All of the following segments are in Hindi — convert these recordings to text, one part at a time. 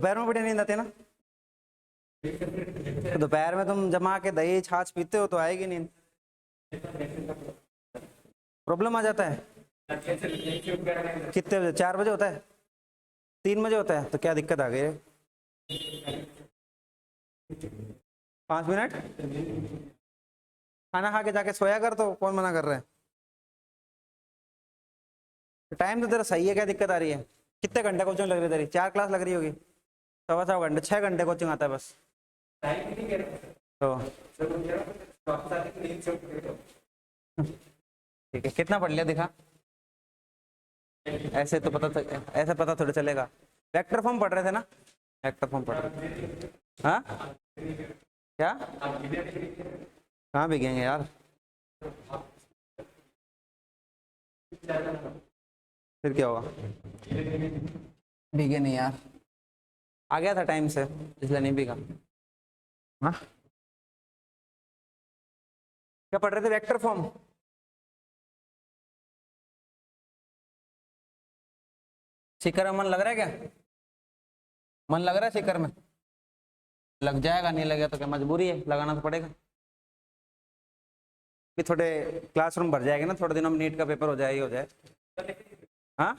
दोपहर में बढ़िया नींद आती है ना? तो दोपहर में तुम जमा के दही छाछ पीते हो तो आएगी नींद। प्रॉब्लम आ जाता है। कितने बजे? 4 बजे होता है? 3 बजे होता है? तो क्या दिक्कत आ गई है? 5 मिनट खाना खा के जाके सोया कर, तो कौन मना कर रहा है? टाइम तो तेरा सही है, क्या दिक्कत आ रही है? कितने घंटे कोचिंग लग रही है तेरी? 4 क्लास लग रही होगी। 4.25 घंटे, 6 घंटे कोचिंग आता है बस। तो ठीक है, कितना पढ़ लिया दिखा। ऐसे तो पता, ऐसे पता थोड़ा चलेगा। वेक्टर फॉर्म पढ़ रहे थे ना? वेक्टर फॉर्म पढ़ रहे थे। हाँ क्या? कहाँ बिकेंगे यार? फिर क्या होगा? बिके नहीं यार, आ गया था टाइम से इसलिए नहीं बिका। हाँ क्या पढ़ रहे थे? Vector form. सीकर में मन लग रहा है क्या? मन लग रहा है सीकर में? लग जाएगा, नहीं लगेगा तो क्या मजबूरी है, लगाना तो पड़ेगा। भी थोड़े क्लासरूम भर जाएगा ना, थोड़े दिनों में नीट का पेपर हो जाए ही हो जाए। हाँ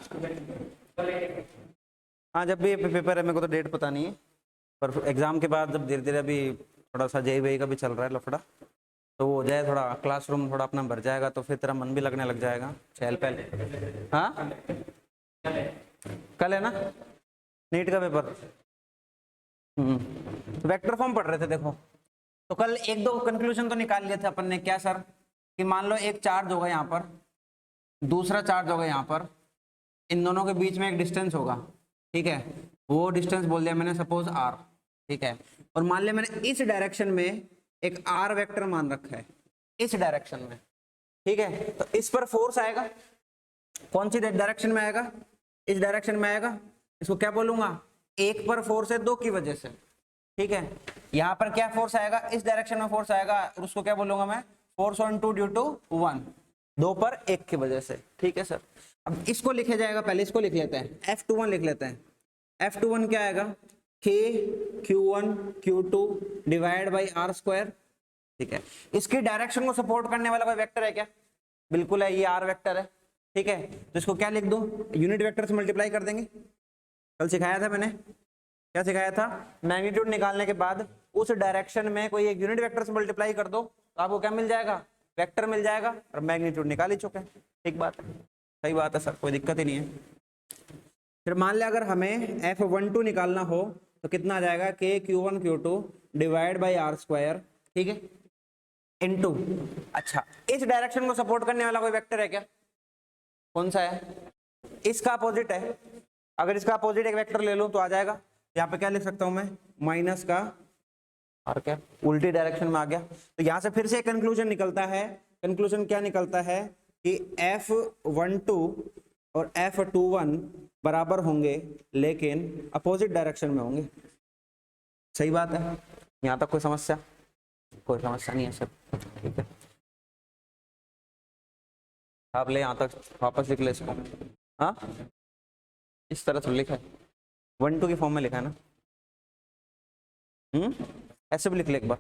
हाँ, जब भी पेपर है, मेरे को तो डेट पता नहीं है, पर एग्जाम के बाद जब धीरे धीरे, अभी थोड़ा सा जेई वेई का भी चल रहा है लफड़ा, तो वो हो जाए, थोड़ा क्लासरूम थोड़ा अपना भर जाएगा, तो फिर तेरा मन भी लगने लग जाएगा। चहल पहल। हाँ कल है ना नीट का पेपर। तो वेक्टर फॉर्म पढ़ रहे थे देखो। तो कल एक दो कंक्लूजन तो निकाल लिए थे अपन ने, क्या सर? कि मान लो एक चार्ज होगा यहाँ पर, दूसरा चार्ज होगा यहाँ पर, इन दोनों के बीच में एक डिस्टेंस होगा, ठीक है? वो डिस्टेंस बोल दिया मैंने सपोज आर, ठीक है? और मान लिया मैंने इस डायरेक्शन में एक आर वेक्टर मान रखा है, इस डायरेक्शन में, ठीक है? तो इस पर फोर्स आएगा, कौन सी डायरेक्शन में आएगा? इस डायरेक्शन में आएगा। इसको क्या बोलूंगा? एक पर फोर्स है दो की वजह से, ठीक है? यहां पर क्या फोर्स आएगा? इस डायरेक्शन में फोर्स आएगा, और उसको क्या बोलूंगा मैं? Force on two due to one, दो पर एक की वजह से, ठीक है सर? अब इसको लिखे जाएगा, पहले इसको लिख लेते हैं, F21 लिख लेते हैं। F21 क्या आएगा? K Q1 Q2 divide by R square, ठीक है? इसकी डायरेक्शन को सपोर्ट करने वाला कोई वेक्टर है क्या? बिल्कुल है, ये आर वेक्टर है, ठीक है? तो इसको क्या लिख दूं? यूनिट वेक्टर से मल्टीप्लाई कर देंगे। कल सिखाया था मैंने, क्या सिखाया था? मैग्नीट्यूड निकालने के बाद उस डायरेक्शन में कोई एक यूनिट वेक्टर से मल्टीप्लाई कर दो, तो आपको क्या मिल जाएगा? वेक्टर मिल जाएगा, और मैग्नीट्यूड निकाल ही चुके हैं। ठीक बात है, सही बात है सर, कोई दिक्कत ही नहीं है। फिर मान लिया अगर हमें F12 निकालना हो, तो कितना आ जाएगा? K Q1 Q2 divide by R square, ठीक है? इनटू, अच्छा, इस डायरेक्शन को सपोर्ट करने वाला कोई वेक्टर है क्या? कौन सा है? इसका अपोजिट है। अगर इसका अपोजिट एक वेक्टर ले लूं तो आ जाएगा, यहाँ पे क्या लिख सकता हूं मैं? माइनस का, और क्या उल्टी डायरेक्शन में आ गया। तो यहां से फिर से कंक्लूजन निकलता है। कंक्लूजन क्या निकलता है? कि F12 और F21 बराबर होंगे, लेकिन अपोजिट डायरेक्शन में होंगे। सही बात है, यहां तक कोई समस्या? कोई समस्या नहीं है सर, ठीक है? आप ले यहां तक, वापस लिख ले इसको। हाँ इस तरह से लिखा है, 1 2 की फॉर्म में लिखा है ना? ऐसे भी लिख ले एक बार।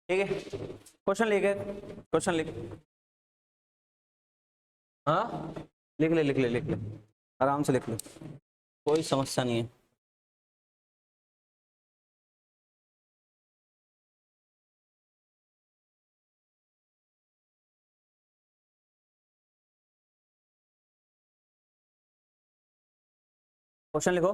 ठीक है, क्वेश्चन लिखे, क्वेश्चन लिख, हाँ लिख ले लिख ले लिख ले, आराम से लिख ले, कोई समस्या नहीं है। क्वेश्चन लिखो।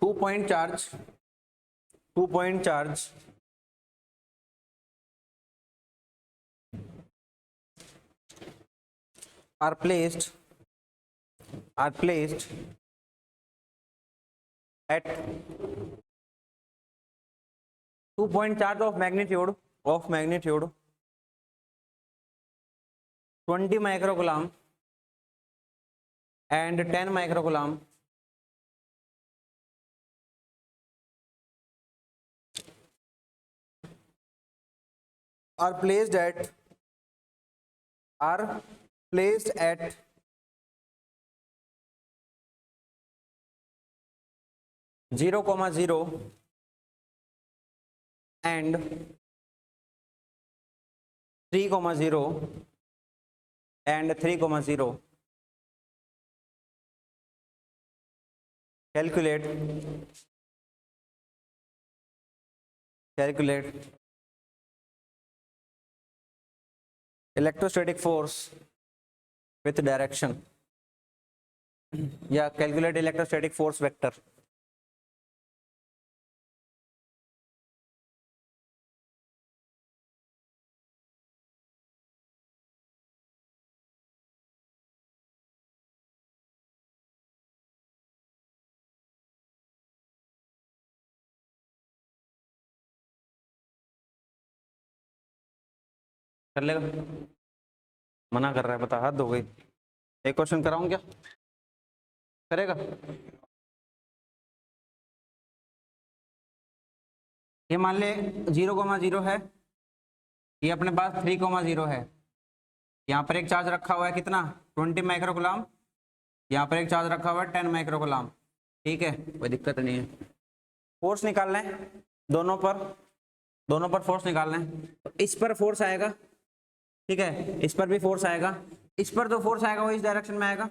Two point charge are placed at 2 point charge of magnitude 20 microcoulomb and 10 microcoulomb are placed at 0,0 and 3,0 and 3,0. Calculate electrostatic force with direction, या calculate electrostatic force vector. कर लेगा? मना कर रहा है, बता, हद हो गई। एक क्वेश्चन कराऊं क्या? करेगा? ये मान ले 0,0 है, ये अपने पास 3,0 है, यहाँ पर एक चार्ज रखा हुआ है कितना, 20 माइक्रोकूलम, यहाँ पर एक चार्ज रखा हुआ है 10 माइक्रोकूलम, ठीक है, कोई दिक्कत नहीं है। फोर्स निकालना है दोनों पर फोर्स निकालना है। तो इस पर फोर्स आएगा, ठीक है, इस पर भी फोर्स आएगा, इस पर जो फोर्स आएगा वो इस डायरेक्शन में आएगा,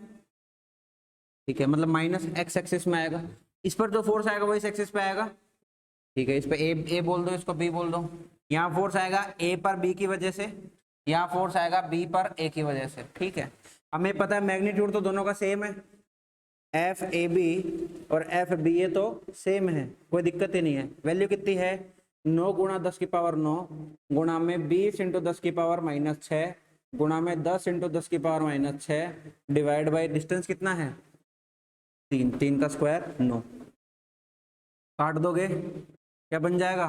ठीक है, मतलब माइनस एक्स एक्सिस में आएगा। इस पर जो फोर्स आएगा वो इस एक्सिस पे आएगा, ठीक है, इस पे ए बोल दो, इसको बी बोल दो। यहाँ फोर्स आएगा ए पर बी की वजह से, यहाँ फोर्स आएगा बी पर ए की वजह से, ठीक है। हमें पता है मैग्नीट्यूड तो दोनों का सेम है, एफ ए बी और एफ बी ए तो सेम है, कोई दिक्कत ही नहीं है। वैल्यू कितनी है, 9 गुणा 10 की पावर 9 गुणा में 20 इंटू 10 की पावर -6 गुणा में 10 इंटू 10 की पावर -6 डिवाइड बाई डिस्टेंस कितना है 3, 3 का स्क्वायर 9। काट दोगे क्या बन जाएगा,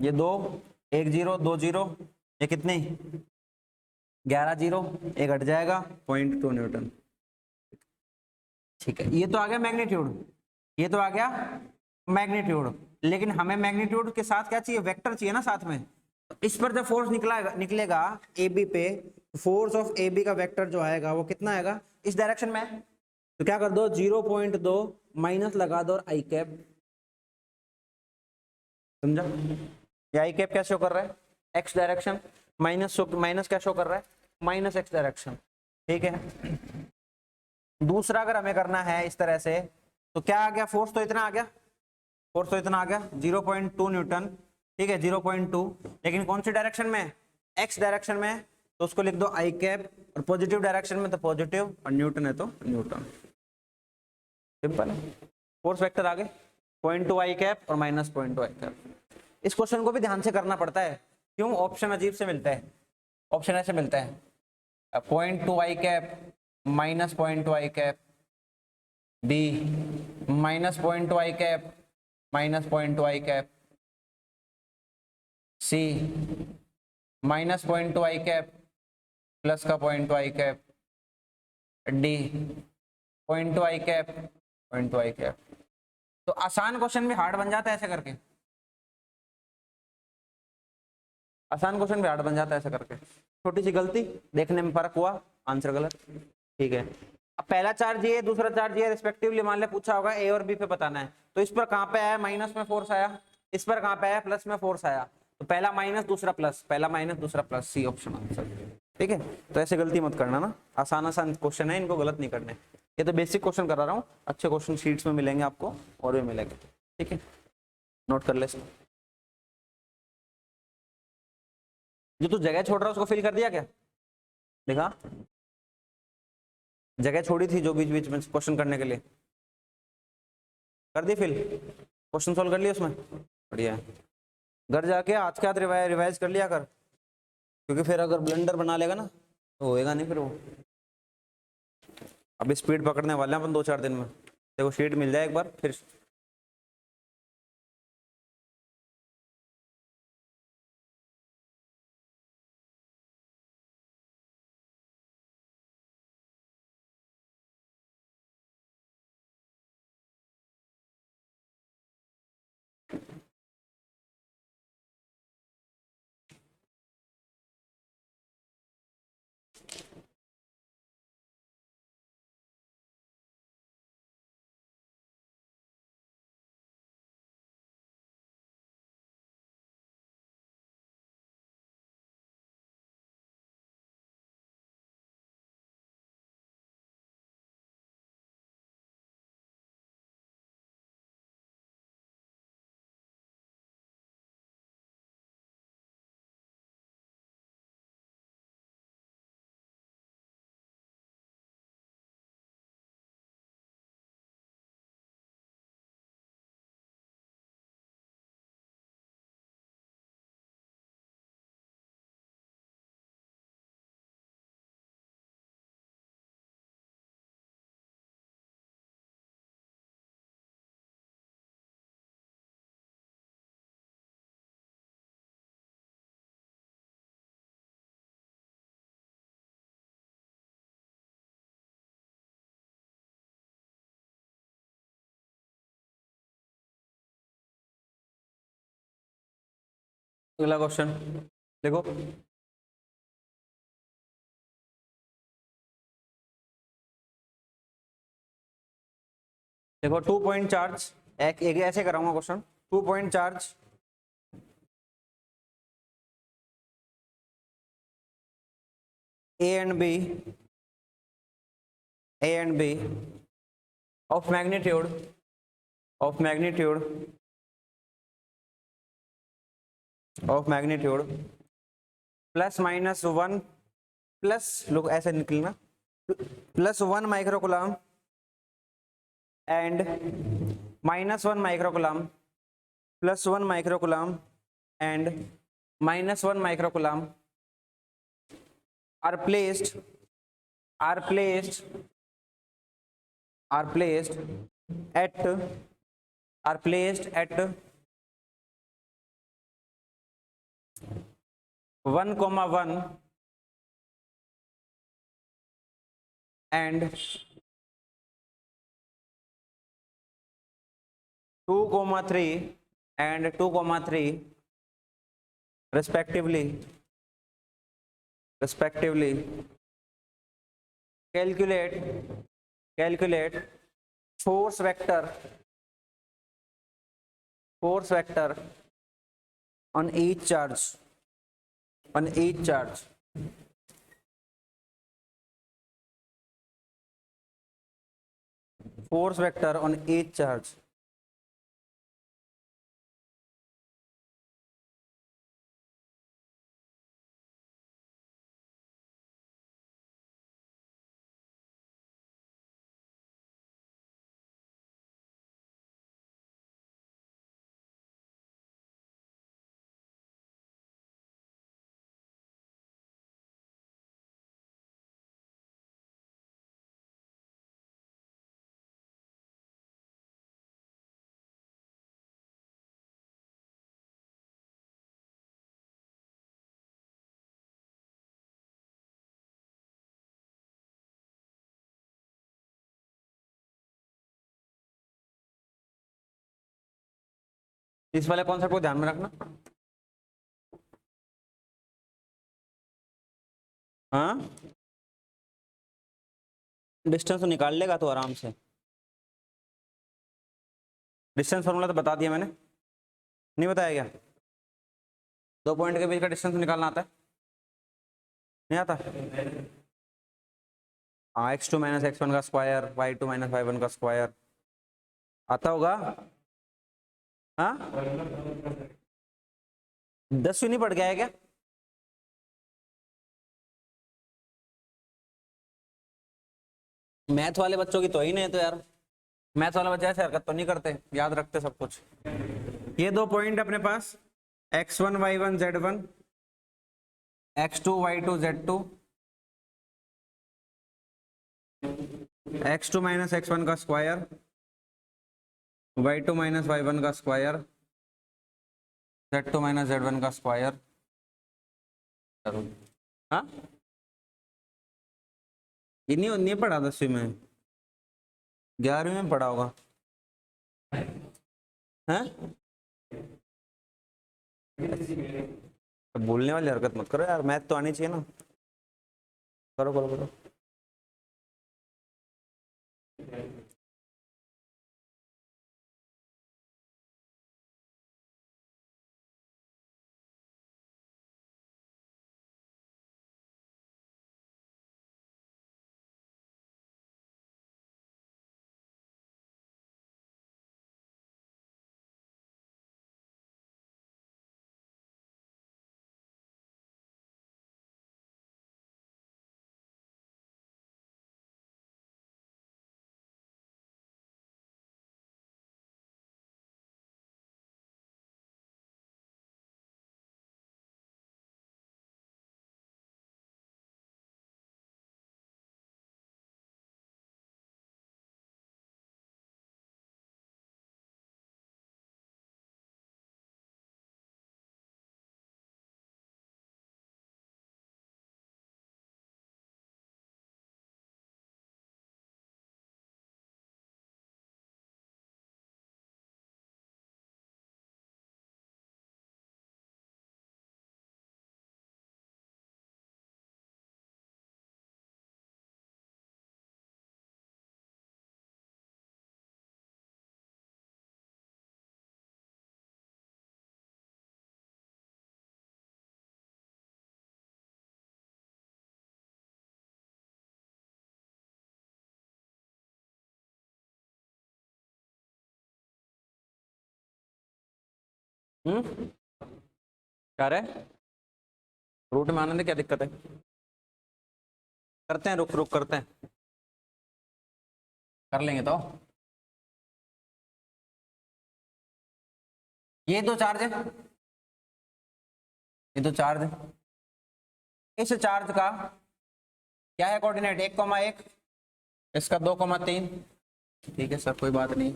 ये 2 1 0 2 0, ये कितने 11 0, एक हट जाएगा 0.2 न्यूटन, ठीक है। ये तो आ गया मैग्नीट्यूड, ये तो आ गया मैग्नीट्यूड, लेकिन हमें मैग्नीट्यूड के साथ क्या चाहिए, वेक्टर चाहिए ना साथ में। इस पर जब फोर्स निकलेगा ए बी पे, फोर्स ऑफ ए बी का वेक्टर जो आएगा वो कितना आएगा, इस डायरेक्शन में। तो क्या कर दो 0.2 माइनस लगा दो और आई कैप, समझा? ये आई कैप क्या शो कर रहा है, एक्स डायरेक्शन, माइनस क्या शो कर रहा है, माइनस एक्स डायरेक्शन, ठीक है। दूसरा अगर हमें करना है इस तरह से, तो क्या आ गया, फोर्स तो इतना आ गया, 0.2 न्यूटन, ठीक है, 0.2, लेकिन कौन सी डायरेक्शन में, एक्स डायरेक्शन में, तो उसको लिख दो आई कैप, और पॉजिटिव डायरेक्शन में तो पॉजिटिव, और न्यूटन है तो न्यूटन, सिंपल है। फोर्स वेक्टर आ गए 0.2 आई कैप और -0.2 आई कैप। इस क्वेश्चन को भी ध्यान से करना पड़ता है, क्यों, ऑप्शन अजीब से मिलता है, ऑप्शन ऐसे मिलता है 0.2 आई कैप -0.2 आई कैप, बी -0.2 आई कैप -0.2 आई कैप, सी -0.2 आई कैप प्लस का 0.2 आई कैप, डी 0.2 आई कैप 0.2 आई कैप। तो आसान क्वेश्चन भी हार्ड बन जाता है ऐसे करके, आसान क्वेश्चन भी हार्ड बन जाता है ऐसे करके, छोटी सी गलती, देखने में फर्क हुआ, आंसर गलत। ठीक है, अब पहला चार्ज ये, दूसरा चार्ज ये, रिस्पेक्टिवली मान ले पूछा होगा ए और बी पे बताना है, तो इस पर कहां पे आया माइनस में फोर्स आया, इस पर कहां पे आया प्लस में फोर्स आया, तो पहला माइनस दूसरा प्लस, पहला माइनस दूसरा प्लस, सी ऑप्शन आंसर। ठीक है, तो ऐसे गलती मत करना ना, आसान आसान क्वेश्चन है, इनको गलत नहीं करने, ये तो बेसिक क्वेश्चन करा रहा हूँ, अच्छे क्वेश्चन शीट्स में मिलेंगे आपको और भी मिलेंगे। ठीक है, नोट कर ले। जो तू जगह छोड़ रहा है उसको फिल कर दिया क्या, देखा जगह छोड़ी थी जो बीच बीच में क्वेश्चन करने के लिए, कर दी फिल, क्वेश्चन सोल्व कर लिया उसमें, बढ़िया है। घर जाके आज के बाद रिवाइज कर लिया कर, क्योंकि फिर अगर ब्लंडर बना लेगा ना तो होएगा नहीं फिर वो। अभी स्पीड पकड़ने वाले हैं अपन 2-4 दिन में, देखो शीट मिल जाए एक बार फिर। अगला क्वेश्चन देखो, देखो 2 पॉइंट चार्ज, एक ऐसे कराऊंगा question, 2 point charge A and B, A and B of magnitude plus minus 1 plus, लोग ऐसे निकलना, plus 1 microcoulomb and minus 1 microcoulomb, plus 1 microcoulomb and minus 1 microcoulomb are placed are placed are placed at are placed at 1,1 and 2,3 and 2,3 respectively calculate force vector on each charge force vector on each charge। इस वाले कॉन्सेप्ट को ध्यान में रखना। हाँ डिस्टेंस तो निकाल लेगा तो आराम से। डिस्टेंस फॉर्मूला तो बता दिया मैंने, नहीं बताया क्या? दो पॉइंट के बीच का डिस्टेंस निकालना आता है, नहीं आता? हाँ, x2 माइनस x1 का स्क्वायर, y2 माइनस y1 का स्क्वायर आता होगा। हाँ, 10वीं नहीं पढ़ गया है क्या? मैथ वाले बच्चों की तो ही नहीं, तो यार मैथ वाला बच्चा ऐसे हरकत तो नहीं करते, याद रखते सब कुछ। ये दो पॉइंट अपने पास x1 y1 z1, x2 y2 z2, x2 minus x1 का स्क्वायर, y2 माइनस y1 का स्क्वायर, z2 माइनस z1 का स्क्वायर। हाँ, ये नहीं पढ़ा 10वीं में, 11वीं में पढ़ा होगा। हैं? बोलने वाली हरकत मत करो यार, मैथ तो आनी चाहिए ना। करो करो करो। क्या रहे रूट में आने में क्या दिक्कत है? करते हैं, रुक रुक करते हैं, कर लेंगे तो। ये दो चार्ज है, ये दो चार्ज है। इस चार्ज का क्या है कोऑर्डिनेट? 1,1, इसका 2,3। ठीक है सर, कोई बात नहीं।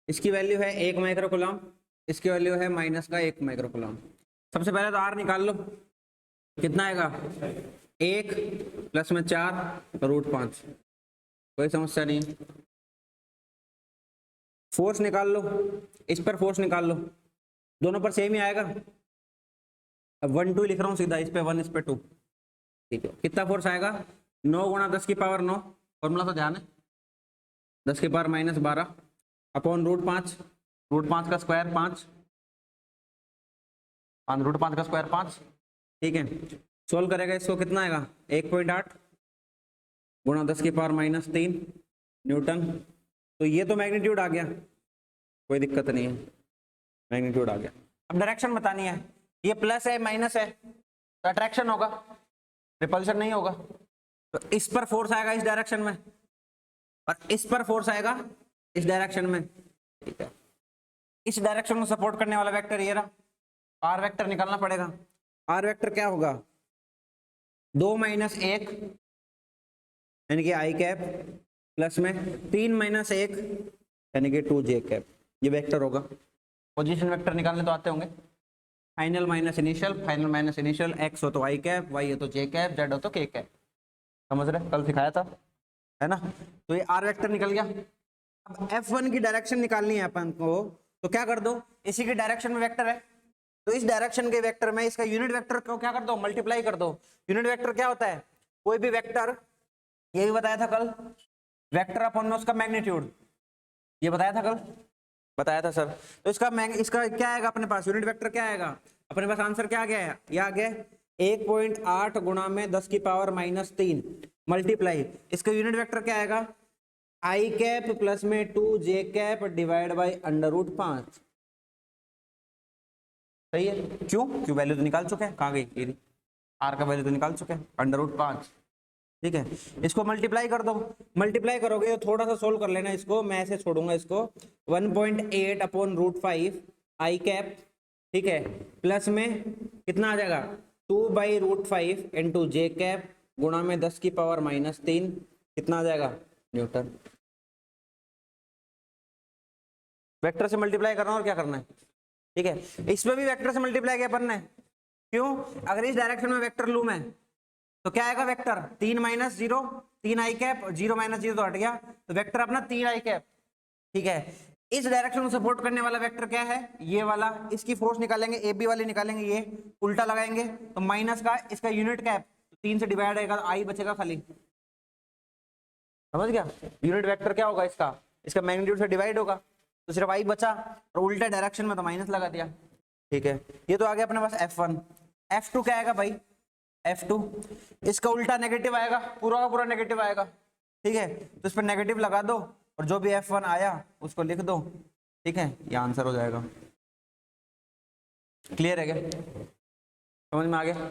इसकी वैल्यू है 1 माइक्रोकूलम, इसकी वैल्यू है माइनस का 1 माइक्रोकूलम। सबसे पहले तो आर निकाल लो, कितना आएगा? 1 प्लस में 4 रूट 5, कोई समस्या नहीं। फोर्स निकाल लो, इस पर फोर्स निकाल लो, दोनों पर सेम ही आएगा। अब 1 2 लिख रहा हूँ सीधा, इस पे 1 इस पे 2। ठीक है, कितना फोर्स आएगा? 9 गुणा 10 की पावर 9, फॉर्मूला तो ध्यान है, 10 की power minus 12 upon root 5, root 5 का स्क्वायर 5, रूट 5 का स्क्वायर 5। ठीक है, सोल्व करेगा इसको, कितना आएगा? 1.8 गुणा 10 की पावर माइनस 3 न्यूटन। तो ये तो मैग्नीट्यूड आ गया, कोई दिक्कत नहीं है, मैग्नीट्यूड आ गया। अब डायरेक्शन बतानी है, ये प्लस है माइनस है तो अट्रैक्शन होगा, रिपल्शन नहीं होगा। तो इस पर फोर्स आएगा इस डायरेक्शन में, और इस पर फोर्स आएगा इस डायरेक्शन में। ठीक है, इस डायरेक्शन को सपोर्ट करने वाला वेक्टर ये रहा, आर वेक्टर निकालना पड़ेगा। आर वेक्टर क्या होगा? 2 माइनस 1 यानी कि आई कैप, प्लस में 3 माइनस 1 यानी कि 2 जे कैप, ये वेक्टर होगा। पोजीशन वेक्टर निकालने तो आते होंगे, final minus initial, final minus initial, x हो तो आई कैप, वाई हो तो जे कैप, जेड हो तो के कैप। समझ रहे, कल सिखाया था, है ना? तो ये आर वेक्टर निकल गया। अब F1 की डायरेक्शन निकालनी है अपन को, तो क्या कर दो, इसी की डायरेक्शन में वेक्टर है, तो इस डायरेक्शन के वेक्टर में इसका यूनिट वेक्टर को क्या कर दो? मल्टीप्लाई कर दो। यूनिट वेक्टर क्या होता है? कोई भी वेक्टर ये भी बताया था कल, वेक्टर अपॉन में उसका मैग्नीट्यूड, ये बताया था कल, बताया था सर। तो इसका क्या आएगा अपने पास, यूनिट वेक्टर क्या आएगा अपने पास, आंसर क्या आ गया है, ये आ गया 1.8 गुणा में 10 की पावर -3 मल्टीप्लाई, इसका यूनिट वेक्टर क्या आएगा, आई कैप प्लस में 2 जे कैप डिवाइड बाई √5। सही है, क्यों, क्यों वैल्यू तो निकाल चुके हैं, कहाँ गई, आर का वैल्यू तो निकाल चुके हैं, √5। ठीक है, इसको मल्टीप्लाई कर दो, मल्टीप्लाई करोगे तो थोड़ा सा सोल्व कर लेना इसको, मैं ऐसे छोड़ूंगा इसको, 1.8 अपॉन √5 आई कैप, ठीक है, प्लस में कितना आ जाएगा 2/√5 इंटू जे कैप गुणा में 10 की पावर -3, कितना आ जाएगा न्यूटन। वेक्टर से मल्टीप्लाई करना और क्या करना है, ठीक है, इसमें भी वेक्टर से मल्टीप्लाई क्या करना है, क्यों, अगर इस डायरेक्शन में वेक्टर लूं मैं तो क्या आएगा वेक्टर, 3 - 0 3 आई कैप, 0 - 0 तो हट गया, तो वेक्टर अपना 3 आई कैप। ठीक है, इस डायरेक्शन को सपोर्ट करने वाला वेक्टर क्या है, ये वाला, इसकी फोर्स निकालेंगे, ए बी वाली निकालेंगे, ये उल्टा लगाएंगे तो माइनस का इसका यूनिट कैप, 3 से डिवाइड होगा तो आई बचेगा खाली, समझ गया, यूनिट वेक्टर क्या होगा इसका, इसका मैग्नीट्यूड से डिवाइड होगा तो सिर्फ आई बचा, और उल्टा डायरेक्शन में तो माइनस लगा दिया। ठीक है, ये तो आ गया अपने पास F1। F2 क्या आएगा भाई, F2 इसका उल्टा नेगेटिव आएगा, पूरा का पूरा नेगेटिव आएगा। ठीक है, तो इस पर नेगेटिव लगा दो और जो भी F1 आया उसको लिख दो। ठीक है, ये आंसर हो जाएगा। क्लियर है क्या, समझ में आ गया।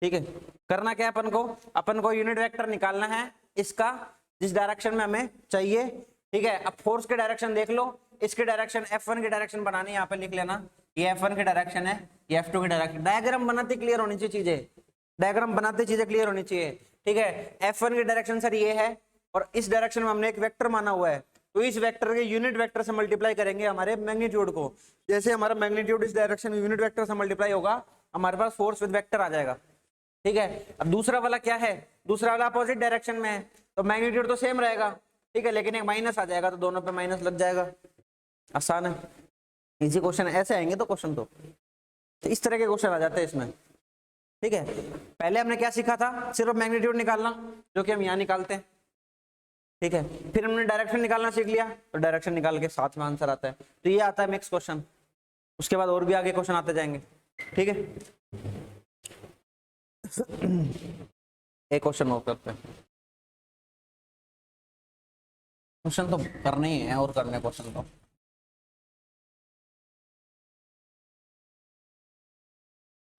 ठीक है, करना क्या है अपन को यूनिट वेक्टर निकालना है इसका, जिस डायरेक्शन में हमें चाहिए। ठीक है, अब फोर्स के डायरेक्शन देख लो, इसके डायरेक्शन F1 की डायरेक्शन बनानी है, यहाँ पे लिख लेना, ये F1 की डायरेक्शन है, ये F2 की डायरेक्शन। डायग्राम बनाते क्लियर होनी चाहिए चीजें, डायग्राम बनाते चीजें क्लियर होनी चाहिए। ठीक है, F1 की डायरेक्शन सर ये है और इस डायरेक्शन में हमने एक वेक्टर माना हुआ है, तो इस वेक्टर के यूनिट वेक्टर से मल्टीप्लाई करेंगे हमारे मैग्नीट्यूड को। जैसे हमारा मैग्नीट्यूड इस डायरेक्शन में यूनिट वेक्टर से मल्टीप्लाई होगा, हमारे पास फोर्स विद वेक्टर आ जाएगा। ठीक है, अब दूसरा वाला क्या है, दूसरा वाला अपोजिट डायरेक्शन में है, तो मैग्नीट्यूड तो सेम रहेगा। ठीक है, लेकिन एक माइनस आ जाएगा तो दोनों पे माइनस लग जाएगा। आसान है, इजी क्वेश्चन ऐसे आएंगे तो क्वेश्चन तो इस तरह के क्वेश्चन आ जाते हैं इसमें। ठीक है, पहले हमने क्या सीखा था, सिर्फ मैग्नीट्यूड निकालना, जो कि हम यहाँ निकालते हैं। ठीक है, फिर हमने डायरेक्शन निकालना सीख लिया, तो डायरेक्शन निकाल के साथ में आंसर आता है, तो ये आता है नेक्स्ट क्वेश्चन। उसके बाद और भी आगे क्वेश्चन आते जाएंगे। ठीक है, एक क्वेश्चन और करते हैं, क्वेश्चन तो करने ही है और करने क्वेश्चन तो।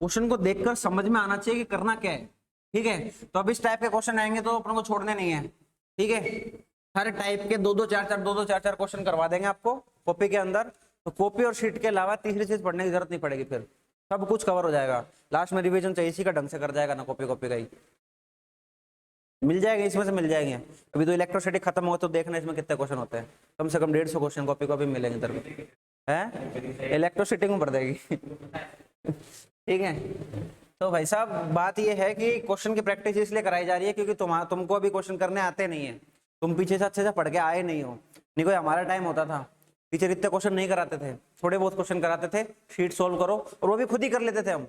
क्वेश्चन को देखकर समझ में आना चाहिए कि करना क्या है। ठीक है, तो अब इस टाइप के क्वेश्चन आएंगे तो अपन को छोड़ने नहीं है। ठीक है, हर टाइप के दो दो चार चार क्वेश्चन करवा देंगे आपको कॉपी के अंदर, तो कॉपी और शीट के अलावा तीसरी चीज पढ़ने की जरूरत नहीं पड़ेगी, फिर सब कुछ कवर हो जाएगा। लास्ट में रिवीजन चाहिए इसी का ढंग से कर जाएगा ना, कॉपी कॉपी का ही मिल जाएगा, इसमें से मिल जाएंगे। अभी तो इलेक्ट्रोस्टैटिक खत्म हो तो देखना इसमें कितने क्वेश्चन होते हैं, कम से कम 150 क्वेश्चन कॉपी कॉपी मिलेंगे तेरे को, है इलेक्ट्रोस्टैटिक में पढ़ देगी। ठीक है, तो भाई साहब बात ये है कि क्वेश्चन की प्रैक्टिस इसलिए कराई जा रही है क्योंकि तुमको अभी क्वेश्चन करने आते नहीं है, तुम पीछे से अच्छे से पढ़ के आए नहीं हो। नहीं कोई हमारा टाइम होता था, टीचर इतने क्वेश्चन नहीं कराते थे, थोड़े बहुत क्वेश्चन कराते थे, शीट सोल्व करो, और वो भी खुद ही कर लेते थे हम।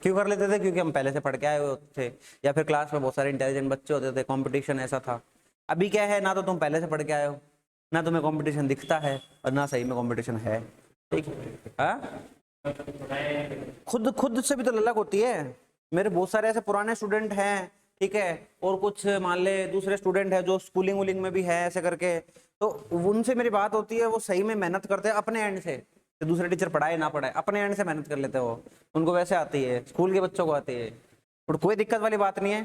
क्यों कर लेते थे, क्योंकि हम पहले से पढ़ के आए हुए थे, या फिर क्लास में बहुत सारे इंटेलिजेंट बच्चे होते थे, कंपटीशन ऐसा था। अभी क्या है, ना तो तुम पहले से पढ़ के आए हो, ना तुम्हें कंपटीशन दिखता है, और ना सही में कंपटीशन है। ठीक है, खुद खुद से भी तो ललक होती है। मेरे बहुत सारे ऐसे पुराने स्टूडेंट हैं, ठीक है, और कुछ मान ले दूसरे स्टूडेंट है जो स्कूलिंग वूलिंग में भी है ऐसे करके, तो उनसे मेरी बात होती है, वो सही में मेहनत करते हैं अपने एंड से, तो दूसरे टीचर पढ़ाए ना पढ़ाए अपने एंड से मेहनत कर लेते हो, उनको वैसे आती है, स्कूल के बच्चों को आती है, और कोई दिक्कत वाली बात नहीं है।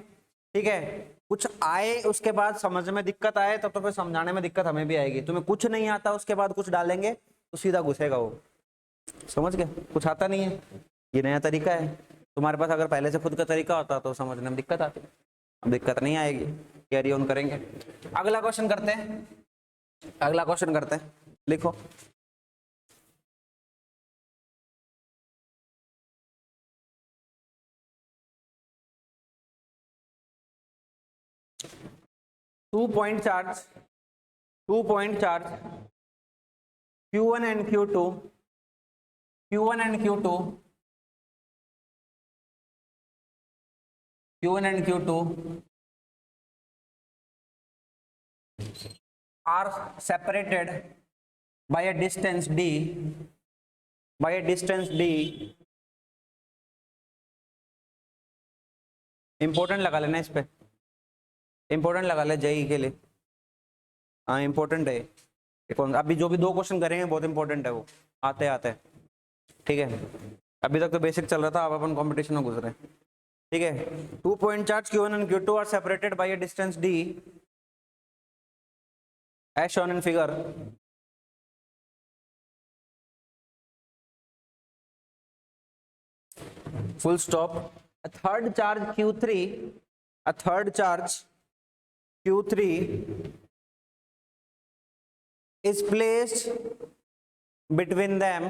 ठीक है, कुछ आए उसके बाद समझ में दिक्कत आए तब तो फिर समझाने में दिक्कत हमें भी आएगी। तुम्हें कुछ नहीं आता उसके बाद कुछ डालेंगे तो सीधा घुसेगा वो, समझ गए, कुछ आता नहीं है, ये नया तरीका है। तुम्हारे पास अगर पहले से खुद का तरीका होता तो समझने में दिक्कत आती, अब दिक्कत नहीं आएगी, कैरी ऑन करेंगे। अगला क्वेश्चन करते हैं, अगला क्वेश्चन करते हैं, लिखो। Two point charge Q1 and Q2, Q1 and Q2, Q1 and Q2 are separated by a distance d, important लगा लेना इस पे, इंपॉर्टेंट लगा ले जेई के लिए। हाँ इंपॉर्टेंट है, अभी जो भी 2 क्वेश्चन करेंगे बहुत इंपॉर्टेंट है वो, आते आते। ठीक है, अभी तक तो बेसिक चल रहा था, अब अपन कंपटीशन में घुस रहे हैं। ठीक है, 2 point charge Q1 and Q2 are separated by a distance d as shown in figure. Full stop. A third charge Q3 is placed between them.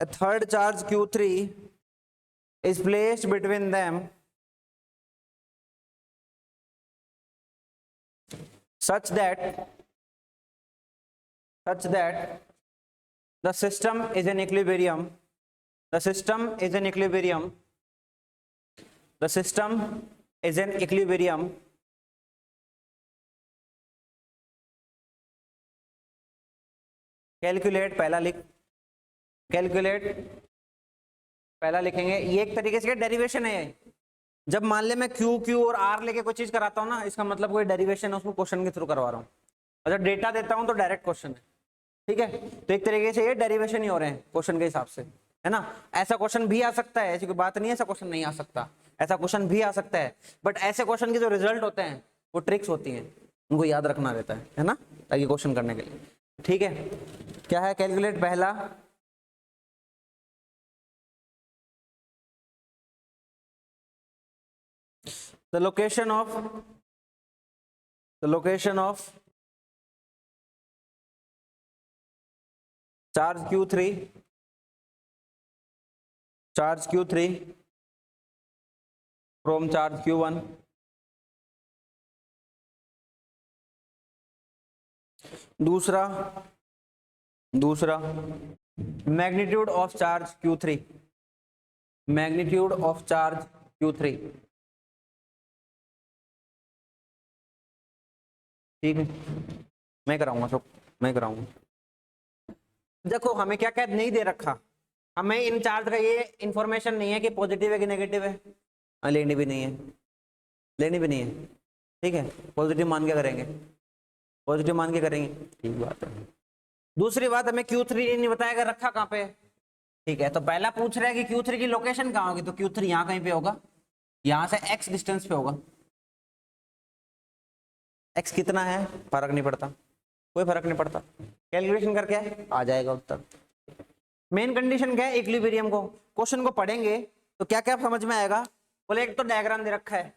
A third charge Q3 is placed between them such that the system is in equilibrium. The system is in equilibrium. Calculate पहला लिखेंगे। ये एक तरीके से डेरिवेशन है। जब मान ले मैं क्यू और आर लेके कोई चीज कराता हूँ ना, इसका मतलब कोई डेरिवेशन है, उसको क्वेश्चन के थ्रू करवा रहा हूँ। अच्छा डेटा देता हूँ तो डायरेक्ट क्वेश्चन है। ठीक है, तो एक तरीके से ये डेरिवेशन ही हो रहे हैं क्वेश्चन के हिसाब से, है ना। ऐसा क्वेश्चन भी आ सकता है, ऐसी कोई बात नहीं है ऐसा क्वेश्चन नहीं आ सकता, ऐसा क्वेश्चन भी आ सकता है। बट ऐसे क्वेश्चन के जो रिजल्ट होते हैं वो ट्रिक्स होती हैं, उनको याद रखना रहता है ना, ताकि क्वेश्चन करने के लिए। ठीक है, क्या है कैलकुलेट पहला, the location of charge Q3 from charge Q1, दूसरा मैग्नीट्यूड ऑफ चार्ज Q3, ठीक है, मैं कराऊंगा देखो हमें क्या क्या नहीं दे रखा, हमें इन चार्ज का ये इंफॉर्मेशन नहीं है कि पॉजिटिव है कि नेगेटिव है, लेनी भी नहीं है। ठीक है, पॉजिटिव मान के करेंगे, ठीक बात है। दूसरी बात, हमें Q3 नहीं बताया रखा कहाँ पे। ठीक है, तो पहला पूछ रहा है कि Q3 की लोकेशन कहाँ होगी, तो Q3 यहाँ कहीं पे होगा, यहाँ से x डिस्टेंस पे होगा। x कितना है फर्क नहीं पड़ता, कोई फर्क नहीं पड़ता, कैलकुलेशन करके आ जाएगा उत्तर। मेन कंडीशन क्या है, इक्विलिब्रियम को क्वेश्चन को पढ़ेंगे तो क्या क्या समझ में आएगा। बोले एक तो डायग्राम दे रखा है,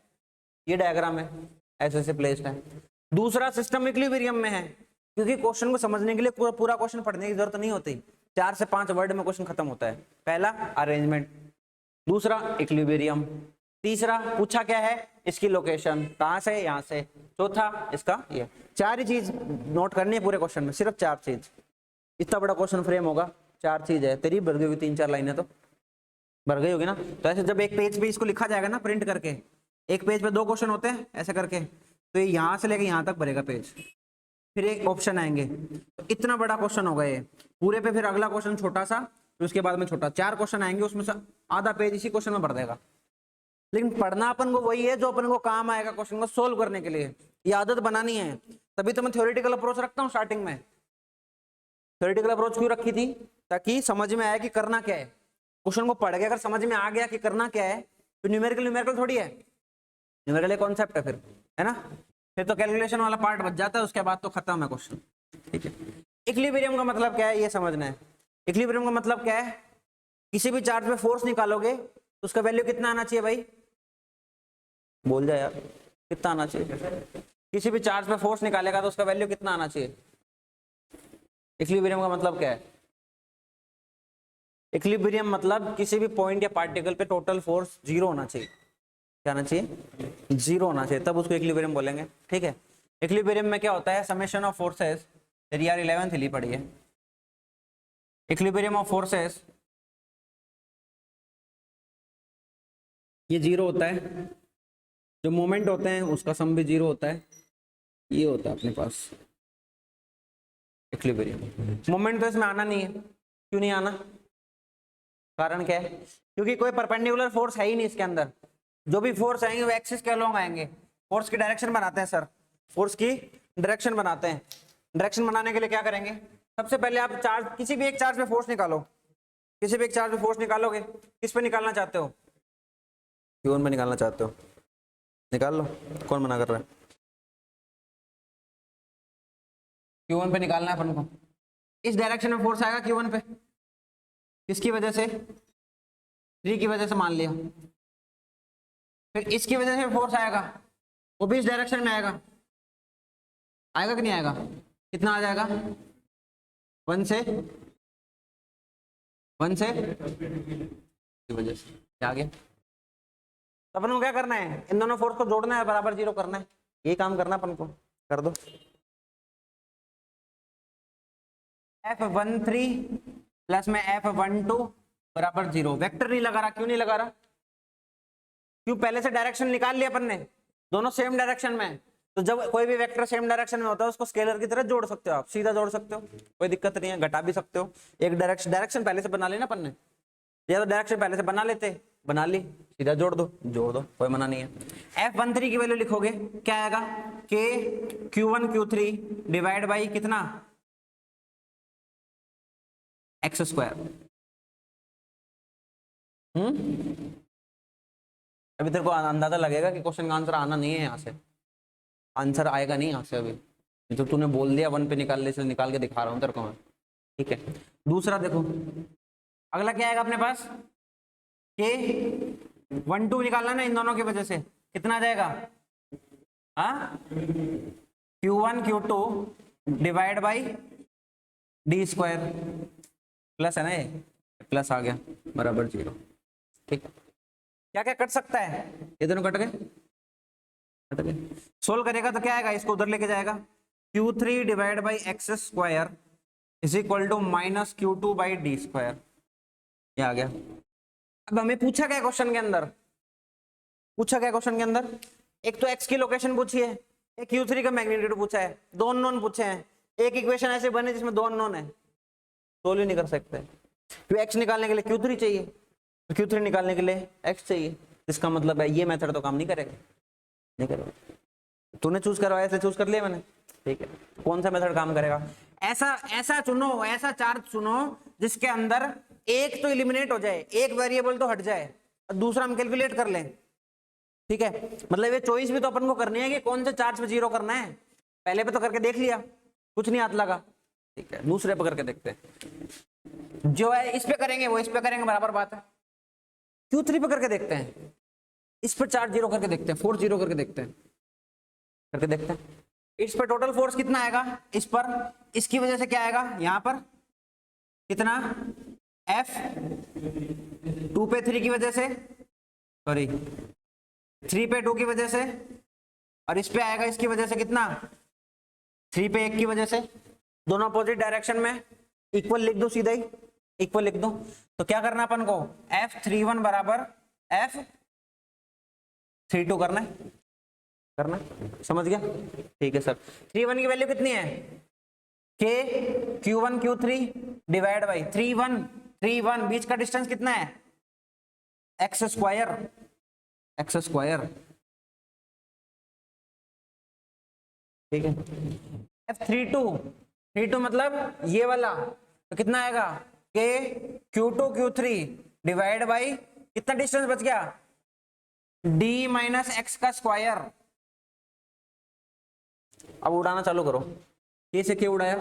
ये डायग्राम है, ऐसे प्लेस्ड है। दूसरा सिस्टम इक्विलिब्रियम में है, क्योंकि क्वेश्चन को समझने के लिए पूरा क्वेश्चन पढ़ने की जरूरत नहीं होती, 4 से 5 वर्ड में क्वेश्चन खत्म होता है। पहला अरेंजमेंट, दूसरा इक्विलिब्रियम, तीसरा पूछा क्या है इसकी लोकेशन, कहां से, यहां से, चौथा इसका ये। 4 ही चीज नोट करनी है पूरे क्वेश्चन में, सिर्फ 4 चीज। इतना बड़ा क्वेश्चन फ्रेम होगा, 4 चीज है, तेरी भर गई होगी 3-4 लाइनें तो भर गई होगी ना। तो ऐसे जब एक पेज पे इसको लिखा जाएगा ना प्रिंट करके, एक पेज पे 2 क्वेश्चन होते हैं ऐसे करके, तो ये यहाँ से लेके यहाँ तक भरेगा पेज, फिर एक ऑप्शन आएंगे, तो इतना बड़ा क्वेश्चन होगा ये पूरे पे। फिर अगला क्वेश्चन छोटा सा, फिर उसके बाद में छोटा, 4 क्वेश्चन आएंगे, उसमें से आधा पेज इसी क्वेश्चन में भर देगा। लेकिन पढ़ना अपन को वही है जो अपन को काम आएगा क्वेश्चन को सोल्व करने के लिए, ये आदत बनानी है। तभी तो मैं थ्योरेटिकल अप्रोच रखता हूँ स्टार्टिंग में। थ्योरेटिकल अप्रोच क्यों रखी थी, ताकि समझ में आए कि करना क्या है। क्वेश्चन को पढ़ के अगर समझ में आ गया कि करना क्या है, तो न्यूमेरिकल थोड़ी है, न्यूमेरिकल एक कॉन्सेप्ट है फिर, है ना। फिर तो कैलकुलेशन वाला पार्ट बच जाता है, उसके बाद तो खत्म है क्वेश्चन। ठीक है, इक्विलिब्रियम का मतलब क्या है ये समझना है। इक्विलिब्रियम का मतलब क्या है, किसी भी चार्ज पे फोर्स निकालोगे तो उसका वैल्यू कितना आना चाहिए भाई, बोल जाए यार, कितना आना चाहिए। किसी भी चार्ज पे फोर्स निकालेगा तो उसका वैल्यू कितना आना चाहिए। इक्विलिब्रियम का मतलब क्या है, इक्विलिब्रियम मतलब किसी भी पॉइंट या पार्टिकल पे टोटल फोर्स 0 होना चाहिए। क्या होना चाहिए, 0 होना चाहिए, तब उसको इक्विलिब्रियम बोलेंगे। ठीक है, इक्विलिब्रियम में क्या होता है, समेशन ऑफ फोर्सेस, यार 11th ली पड़ी है। इक्विलिब्रियम ऑफ फोर्सेस ये 0 होता है, जो मोमेंट होते हैं उसका सम भी 0 होता है। ये होता है अपने पास इक्विलिब्रियम। मोमेंट तो इसमें आना नहीं है। क्यों नहीं आना? कारण क्या है? क्योंकि कोई परपेंडिकुलर फोर्स है ही नहीं इसके अंदर। जो भी फोर्स आएंगे वो एक्सिस के अलोंग आएंगे। फोर्स की डायरेक्शन बनाते हैं सर, फोर्स की डायरेक्शन बनाते हैं। डायरेक्शन बनाने के लिए क्या करेंगे? सबसे पहले आप चार्ज, किसी भी एक चार्ज पे फोर्स निकालो। किसी भी एक चार्ज पे फोर्स निकालोगे, किस पे निकालना चाहते हो? Q1 पे निकालना चाहते हो, निकाल लो। कौन मना कर रहा है? Q1 पे निकालना है अपन को। इस डायरेक्शन में फोर्स आएगा Q1 पे, किसकी वजह से? 3 की वजह से मान लिया। फिर इसकी वजह से फोर्स आएगा, वो भी इस डायरेक्शन में आएगा। आएगा कि नहीं आएगा? कितना आ जाएगा? 1 से की वजह से क्या आ गया? तो अपन को क्या करना है? इन दोनों फोर्स को जोड़ना है, बराबर 0 करना है। ये काम करना अपन को, कर दो। F13 प्लस में F12 बराबर 0। वेक्टर नहीं लगा रहा। क्यों नहीं लगा रहा? क्यों? पहले से डायरेक्शन निकाल लिया अपन ने, दोनों सेम डायरेक्शन में। तो जब कोई भी वेक्टर सेम डायरेक्शन में होता है उसको स्केलर की तरह जोड़ सकते हो, आप सीधा जोड़ सकते हो, कोई दिक्कत नहीं है। घटा भी सकते हो। एक डायरेक्शन पहले से बना लेना अपन ने, या तो डायरेक्शन पहले से बना लेते, बना ली, सीधा जोड़ दो, कोई मना नहीं है। F13 की वैल्यू लिखोगे, क्या आएगा? K Q1 Q3 divide by कितना? x square. अभी तेरे को अंदाजा लगेगा कि क्वेश्चन का आंसर आना नहीं है यहाँ से, आंसर आएगा नहीं यहाँ से। अभी तो तूने बोल दिया 1 पे निकाल ले, इसलिए निकाल के दिखा रहा हूँ तेरे को मैं, ठीक है। दूसरा देखो, अगला क्या आएगा अपने पास? K 1 2 निकालना ना इन दोनों की वजह से, कितना आ जाएगा? हाँ, Q1 Q2 divide by d square, plus है ना, ये प्लस आ गया, बराबर 0। ठीक है, क्या क्या कट सकता है? ये दोनों कट गए। सोल्व करेगा तो क्या आएगा? इसको उधर लेके जाएगा। Q3 divide by x square is equal to minus Q2 by D square. ये आ गया। अब हमें पूछा क्या क्वेश्चन के अंदर? एक तो x की लोकेशन पूछी है, एक Q3 का मैग्नीट्यूड पूछा है, दो अननोन पूछे हैं। एक इक्वेशन ऐसे बने जिसमें दो अननोन है, सोल्व ही नहीं कर सकते। क्यों? x निकालने के लिए Q3 चाहिए, तो Q3 निकालने के लिए x चाहिए। इसका मतलब है ये मेथड तो काम नहीं करेगा। तूने चूज करवाया इसलिए चूज कर लिया मैंने, ठीक है। कौन सा मेथड काम करेगा? ऐसा चुनो, ऐसा चार्ज चुनो जिसके अंदर एक तो इलिमिनेट हो जाए, एक वेरिएबल तो हट जाए, दूसरा हम कैलकुलेट कर लें, ठीक है। मतलब ये चॉइस भी तो अपन को करनी है कि कौन से चार्ज पे 0 करना है। पहले पे तो करके देख लिया, कुछ नहीं हाथ लगा, ठीक है। दूसरे पे करके देखते हैं, जो है इस पे करेंगे वो इस पे करेंगे, बराबर बात है। Q3 पे करके देखते हैं, इस पर चार्ज 0 करके देखते हैं, फोर्स 0 करके देखते हैं, इस पर टोटल फोर्स कितना आएगा? इस पर, इसकी वजह से क्या आएगा? यहाँ पर कितना? F 2 पे 3 की वजह से, सॉरी 3 पे 2 की वजह से, और इस पे आएगा इसकी वजह से कितना? 3 पे 1 की वजह से। दोनों अपोजिट डायरेक्शन में, इक्वल लिख दो, सीधा ही इक्वल लिख दो। तो क्या करना अपन को? F31 बराबर F32 करना है, समझ गया? ठीक है सर। 31 की वैल्यू कितनी है? K Q1 Q3 divide by 3 1 बीच का डिस्टेंस कितना है? x स्क्वायर, ठीक है। F32 मतलब ये वाला, तो कितना आएगा? K Q2 Q3 divide by कितना डिस्टेंस बच गया? d माइनस एक्स का स्क्वायर। अब उड़ाना चालू करो। K से K उड़ाया,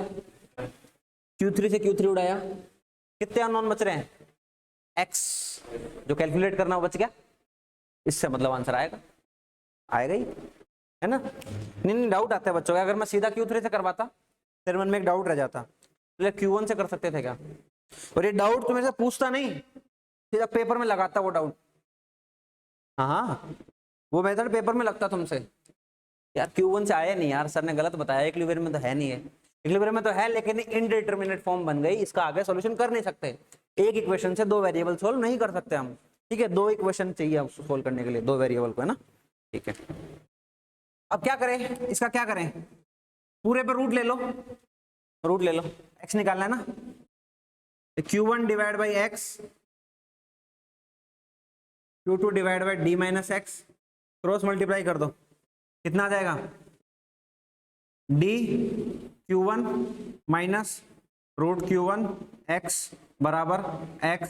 Q3 से Q3 उड़ाया, कितने अननोन बच रहे हैं? x, जो कैलकुलेट करना वो बच गया। इससे मतलब आंसर आएगा ही, है ना? नहीं डाउट आता है बच्चों का, अगर मैं सीधा Q3 से करवाता तेरे मन में एक डाउट रह जाता, तो Q1 से कर सकते थे क्या? और ये डाउट तो मेरे से पूछता नहीं, सीधा पेपर में लगाता वो डाउट। हाँ, वो मेथड पेपर में लगता तुमसे, यार Q1 से आया नहीं यार, सर ने गलत बताया, इक्विलिब्रियम में तो है नहीं है। इक्विलिब्रियम में तो है लेकिन इनडिटरमिनेट फॉर्म बन गई, इसका आगे सॉल्यूशन कर नहीं सकते। एक इक्वेशन से दो वेरिएबल सोल्व नहीं कर सकते हम, ठीक है। दो इक्वेशन चाहिए सोल्व करने के लिए, दो वेरिएबल को, है ना। ठीक है, अब क्या करें, इसका क्या करें, पूरे पे रूट ले लो, रूट ले लो, x निकालना है ना, q1 divide by X, q2 divide by D minus X, cross multiply कर दो, कितना आ जाएगा, D q1 minus root q1 x बराबर x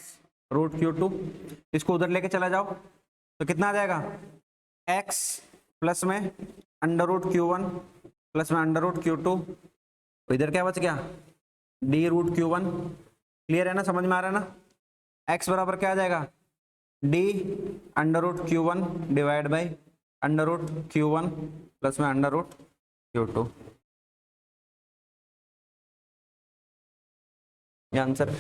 रूट q2, इसको उधर लेके चला जाओ तो कितना आ जाएगा, x प्लस में अंडर रूट q1 प्लस में अंडर रूट q2, तो इधर क्या बच गया, डी रूट q1। क्लियर है ना, समझ में आ रहा है ना, x बराबर क्या आ जाएगा, D under root q1 divide by under root q1 plus में अंडर रूट q2। ये आंसर है,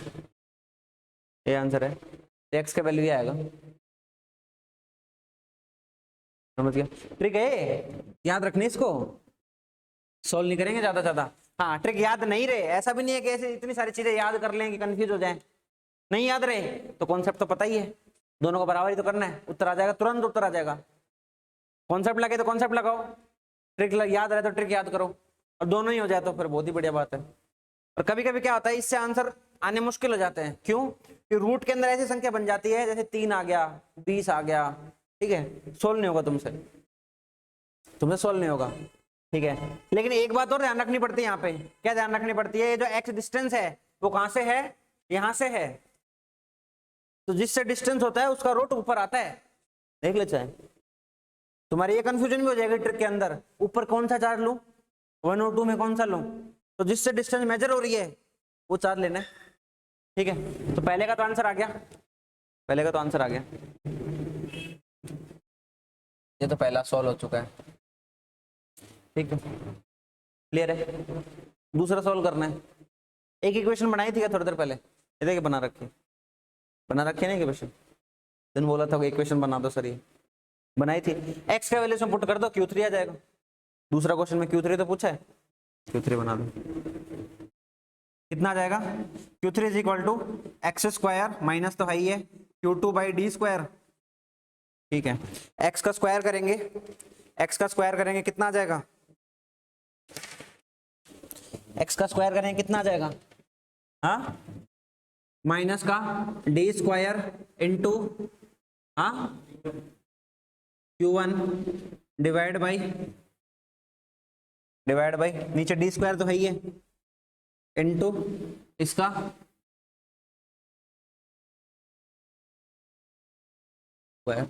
ये आंसर है, x का वैल्यू आएगा, समझ गया, ट्रिक है, याद रखने इसको, सोल्व नहीं करेंगे ज्यादा ज्यादा। हाँ, ट्रिक याद नहीं रहे, ऐसा भी नहीं है कि ऐसे इतनी सारी चीजें याद कर लें कि कंफ्यूज हो जाए, नहीं याद रहे तो कॉन्सेप्ट तो पता ही है, दोनों को बराबर ही तो करना है, उत्तर आ जाएगा, तुरंत उत्तर आ जाएगा। कॉन्सेप्ट लगे तो कॉन्सेप्ट लगाओ, ट्रिक याद रहे तो ट्रिक याद करो, और दोनों ही हो जाए तो फिर बहुत ही बढ़िया बात है। और कभी कभी क्या होता है, इससे आंसर आने मुश्किल हो जाते हैं, क्यों कि रूट के अंदर ऐसी संख्या बन जाती है जैसे 3 आ गया, 20 आ गया, ठीक है, सोल्व नहीं होगा तुमसे, तुमसे सोल्व नहीं होगा, ठीक है। लेकिन एक बात और ध्यान रखनी पड़ती है यहाँ पे, क्या ध्यान रखनी पड़ती है, ये जो एक्स डिस्टेंस है वो कहां से है, यहां से है, तो जिससे डिस्टेंस होता है उसका रूट ऊपर आता है, देख ले चाहे, तुम्हारी ये कंफ्यूजन भी हो जाएगी ट्रिक के अंदर, ऊपर कौन सा चार्ज लूं, 1 और 2 में कौन सा लूं, तो जिससे डिस्टेंस मेजर हो रही है वो चार्ज लेना है, ठीक है। तो पहले का तो आंसर आ गया, पहले का तो आंसर आ गया, ये तो पहला सॉल्व हो चुका है, ठीक है, क्लियर है। दूसरा सॉल्व करना है, एक इक्वेशन बनाई थी थोड़ी देर पहले, ये देखिए बना रखी, बना रखी है ना इक्वेशन, दिन बोला था इक्वेशन बना दो सर, ये बनाई थी, x का वैल्यू पुट कर दो, q3 आ जाएगा, दूसरा क्वेश्चन में q3 तो पूछा है, q3 बना दो, कितना आ जाएगा, q3 is equal to X square minus तो है ही है q2 बाई डी स्क्वायर, ठीक है, x का स्क्वायर करेंगे, x का स्क्वायर करेंगे कितना आ जाएगा, x का स्क्वायर करेंगे कितना आ जाएगा, हाँ, माइनस का डी स्क्वायर इंटू, हाँ, q1 डिवाइड बाई नीचे डी स्क्वायर तो है ही है, इंटू इसका स्क्वायर,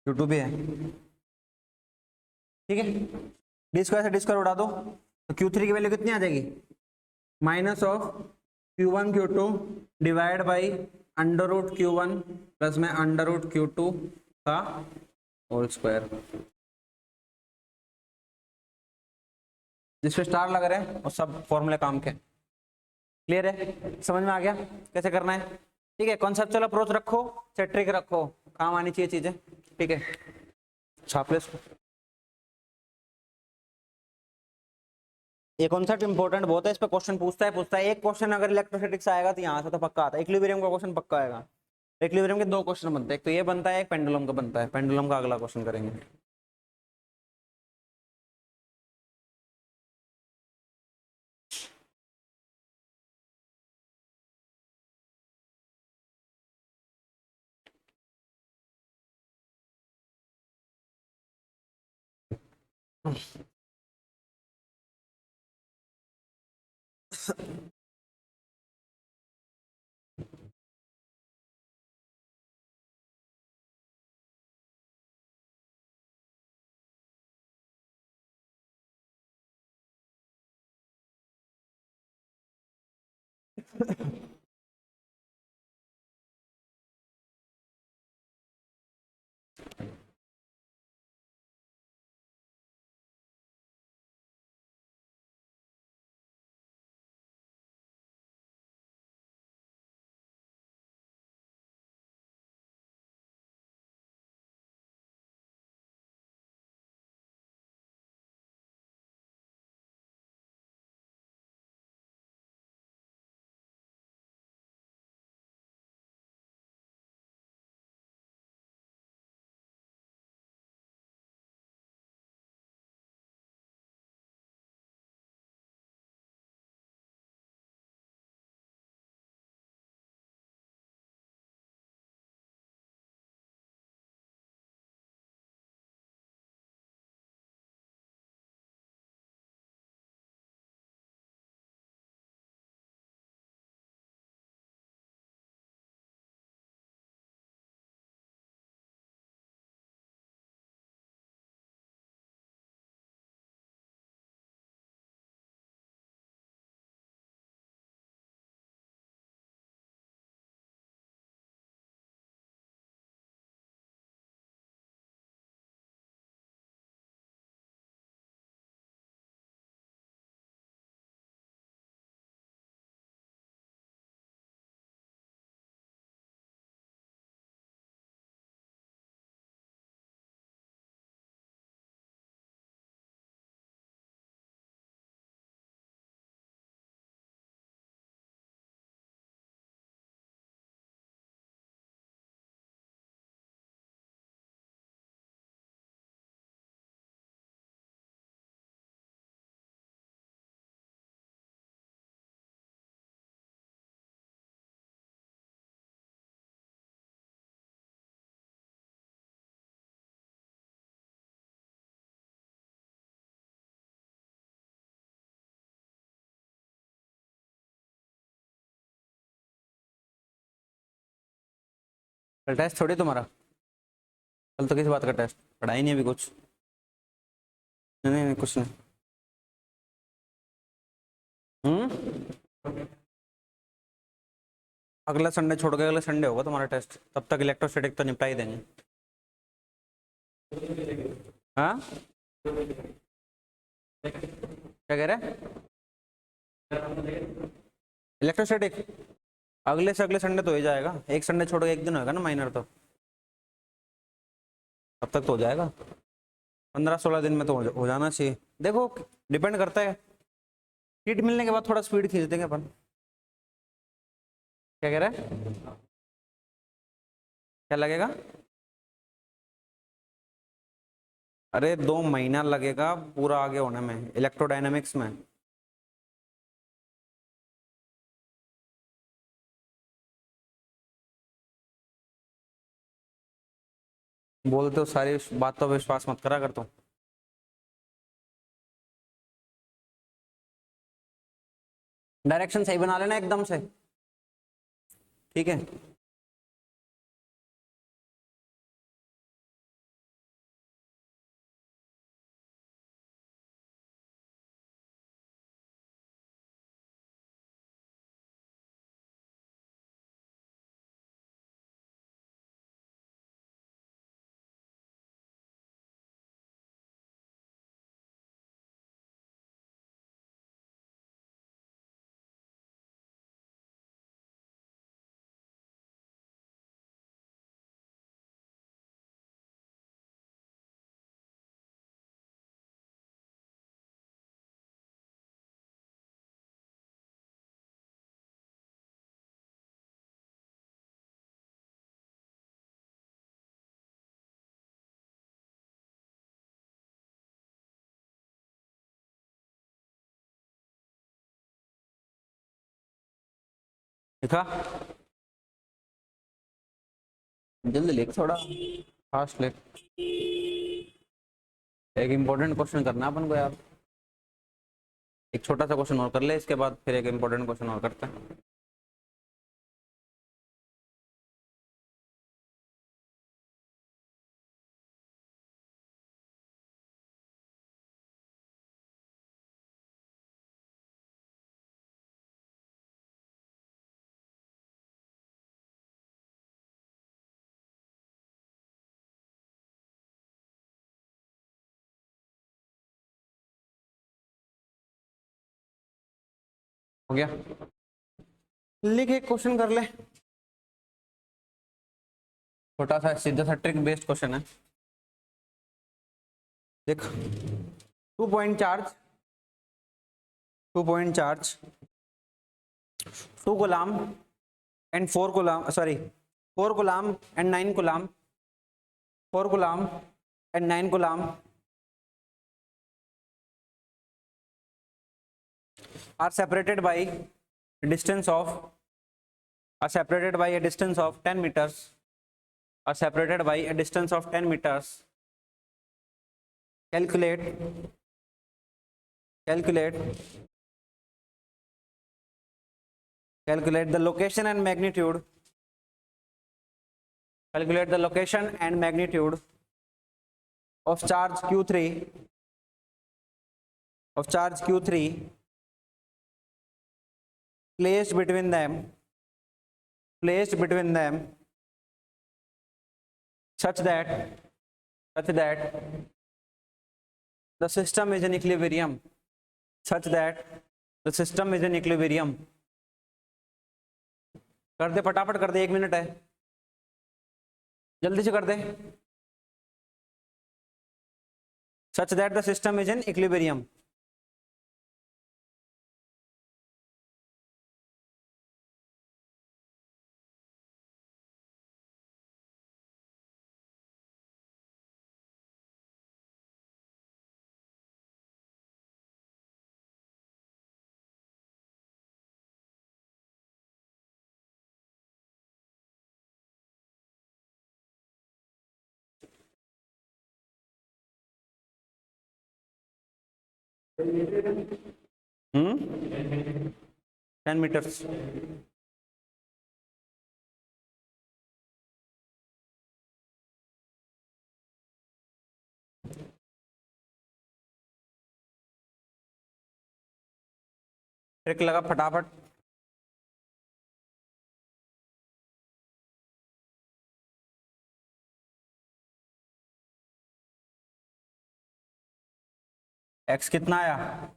q2 भी है, ठीक है, डी स्क्वायर से डी स्क्वायर उड़ा दो तो q3 की वैल्यू कितनी आ जाएगी, minus of q1 q2 divide by under root q1 plus में अंडर रूट q2 का होल स्क्वायर, जिसपे स्टार लग रहे हैं और सब फॉर्मूले काम के, क्लियर है, समझ में आ गया कैसे करना है, ठीक है, कॉन्सेप्चुअल अप्रोच रखो चाहे ट्रिक रखो, काम आनी चाहिए चीजें, ठीक है, छाप ले इसको, ये कॉन्सेप्ट इंपॉर्टेंट बहुत है, इस पे क्वेश्चन पूछता है, एक क्वेश्चन अगर इलेक्ट्रोस्टैटिक्स आएगा तो यहाँ से तो पक्का आता है, इक्विलिब्रियम का क्वेश्चन पक्का आएगा, इक्विलिब्रियम के 2 क्वेश्चन बनते हैं, एक तो ये बनता है, एक पेंडुलम का बनता है, पेंडुलम का अगला क्वेश्चन करेंगे। कल टेस्ट थोड़ी तुम्हारा, कल तो किस बात का टेस्ट, पढ़ाई नहीं अभी कुछ। नहीं नहीं नहीं, कुछ नहीं। हम्म। अगला संडे छोड़ के अगले संडे होगा तुम्हारा टेस्ट, तब तक इलेक्ट्रोस्टैटिक तो निपटा ही देंगे। हाँ क्या कह रहे हैं? इलेक्ट्रोस्टैटिक अगले से अगले संडे तो हो ही जाएगा, एक संडे छोड़ के एक दिन होगा ना माइनर, तो तब तक तो हो जाएगा। 15-16 दिन में तो हो जाना चाहिए। देखो डिपेंड करता है, सीट मिलने के बाद थोड़ा स्पीड खींच देंगे अपन। क्या कह रहा है? क्या लगेगा? अरे 2 महीना लगेगा पूरा आगे होने में इलेक्ट्रोडायनेमिक्स में। बोलते हो सारी बात तो विश्वास मत करा कर तुम। डायरेक्शन सही बना लेना एकदम से, ठीक है। लिखा? जल्दी लिख, थोड़ा फास्ट लिख। एक इम्पोर्टेंट क्वेश्चन करना है अपन को यार, एक छोटा सा क्वेश्चन और कर ले, इसके बाद फिर एक इम्पोर्टेंट क्वेश्चन और करते हैं। हो गया? लिख, एक क्वेश्चन कर ले, छोटा सा सीधा सा ट्रिक बेस्ड क्वेश्चन है। देख, 2 point charge, 2 point charge, 2 coulomb and 4 coulomb, sorry 4 coulomb and 9 coulomb, 4 coulomb and 9 coulomb are separated by distance of, are separated by a distance of 10 meters, are separated by a distance of 10 meters. Calculate, calculate, calculate the location and magnitude, calculate the location and magnitude of charge q3, of charge q3 placed between them, placed between them such that, such that the system is in equilibrium, such that the system is in equilibrium. कर दे फटाफट कर दे, 1 मिनट है, जल्दी से कर दे। Such that the system is in equilibrium. Hmm, 10 meters. Trick लगा फटाफट। एक्स कितना आया?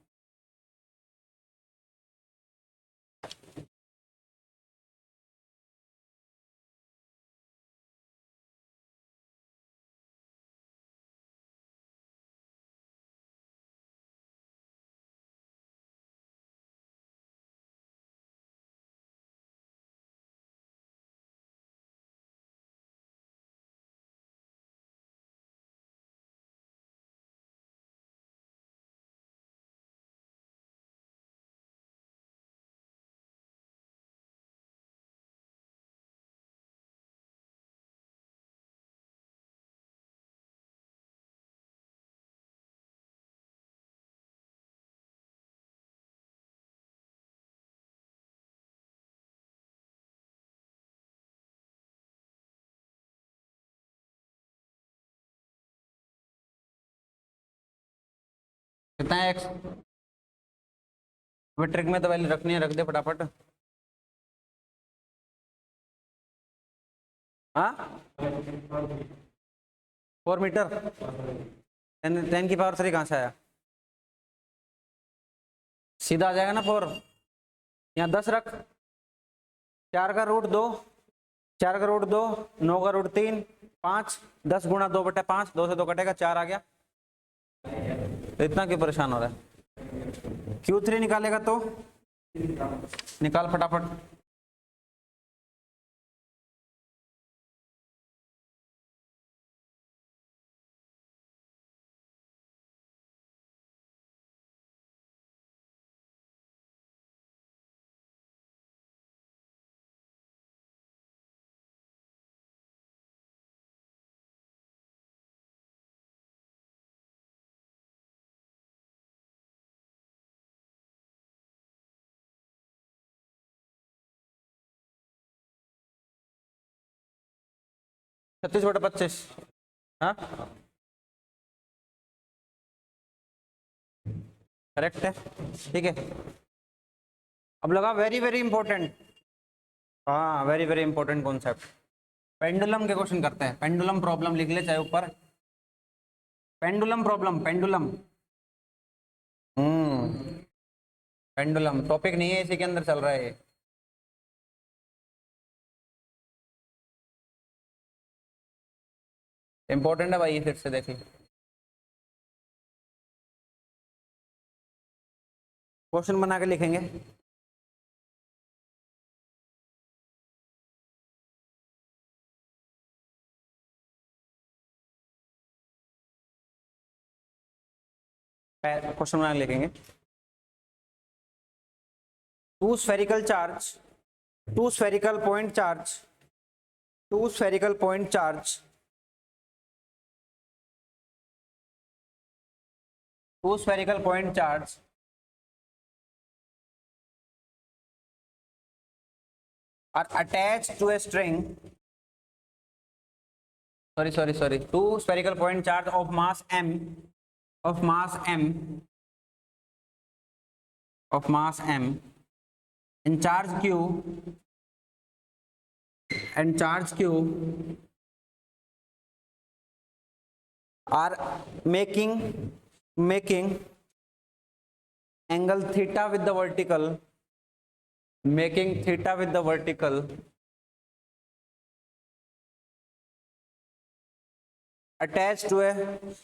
कितना है एक्स? ट्रिक में तो वैल्यू रखनी है, रख दे फटाफट। हाँ, 4 मीटर। 10 की पावर 3 कहाँ से आया? सीधा आ जाएगा ना 4। यहाँ 10 रख। 4 का रूट 2, 4 का रूट 2, 9 का रूट 3, 5, 10 गुणा 2/5, 2 से 2 कटेगा, 4 आ गया। तो इतना क्यों परेशान हो रहा है? Q3 निकालेगा तो निकाल फटाफट। छत्तीस बटा 25। हाँ, करेक्ट है, ठीक है। अब लगा वेरी वेरी इंपॉर्टेंट। हाँ, very very important concept. Pendulum के क्वेश्चन करते हैं। पेंडुलम प्रॉब्लम लिख ले चाहे ऊपर। Pendulum problem, pendulum. Pendulum topic नहीं है, इसी के अंदर चल रहा है ये। इंपॉर्टेंट है भाई, ये फिर से देख लो। क्वेश्चन बना के लिखेंगे। क्वेश्चन बना के लिखेंगे। Two spherical charge, two spherical point charge, two spherical point charge, two spherical point charge are attached to a string. Sorry. Two spherical point charge of mass m, of mass m, of mass m, and charge q, and charge q are making angle theta with the vertical, making theta with the vertical attached to a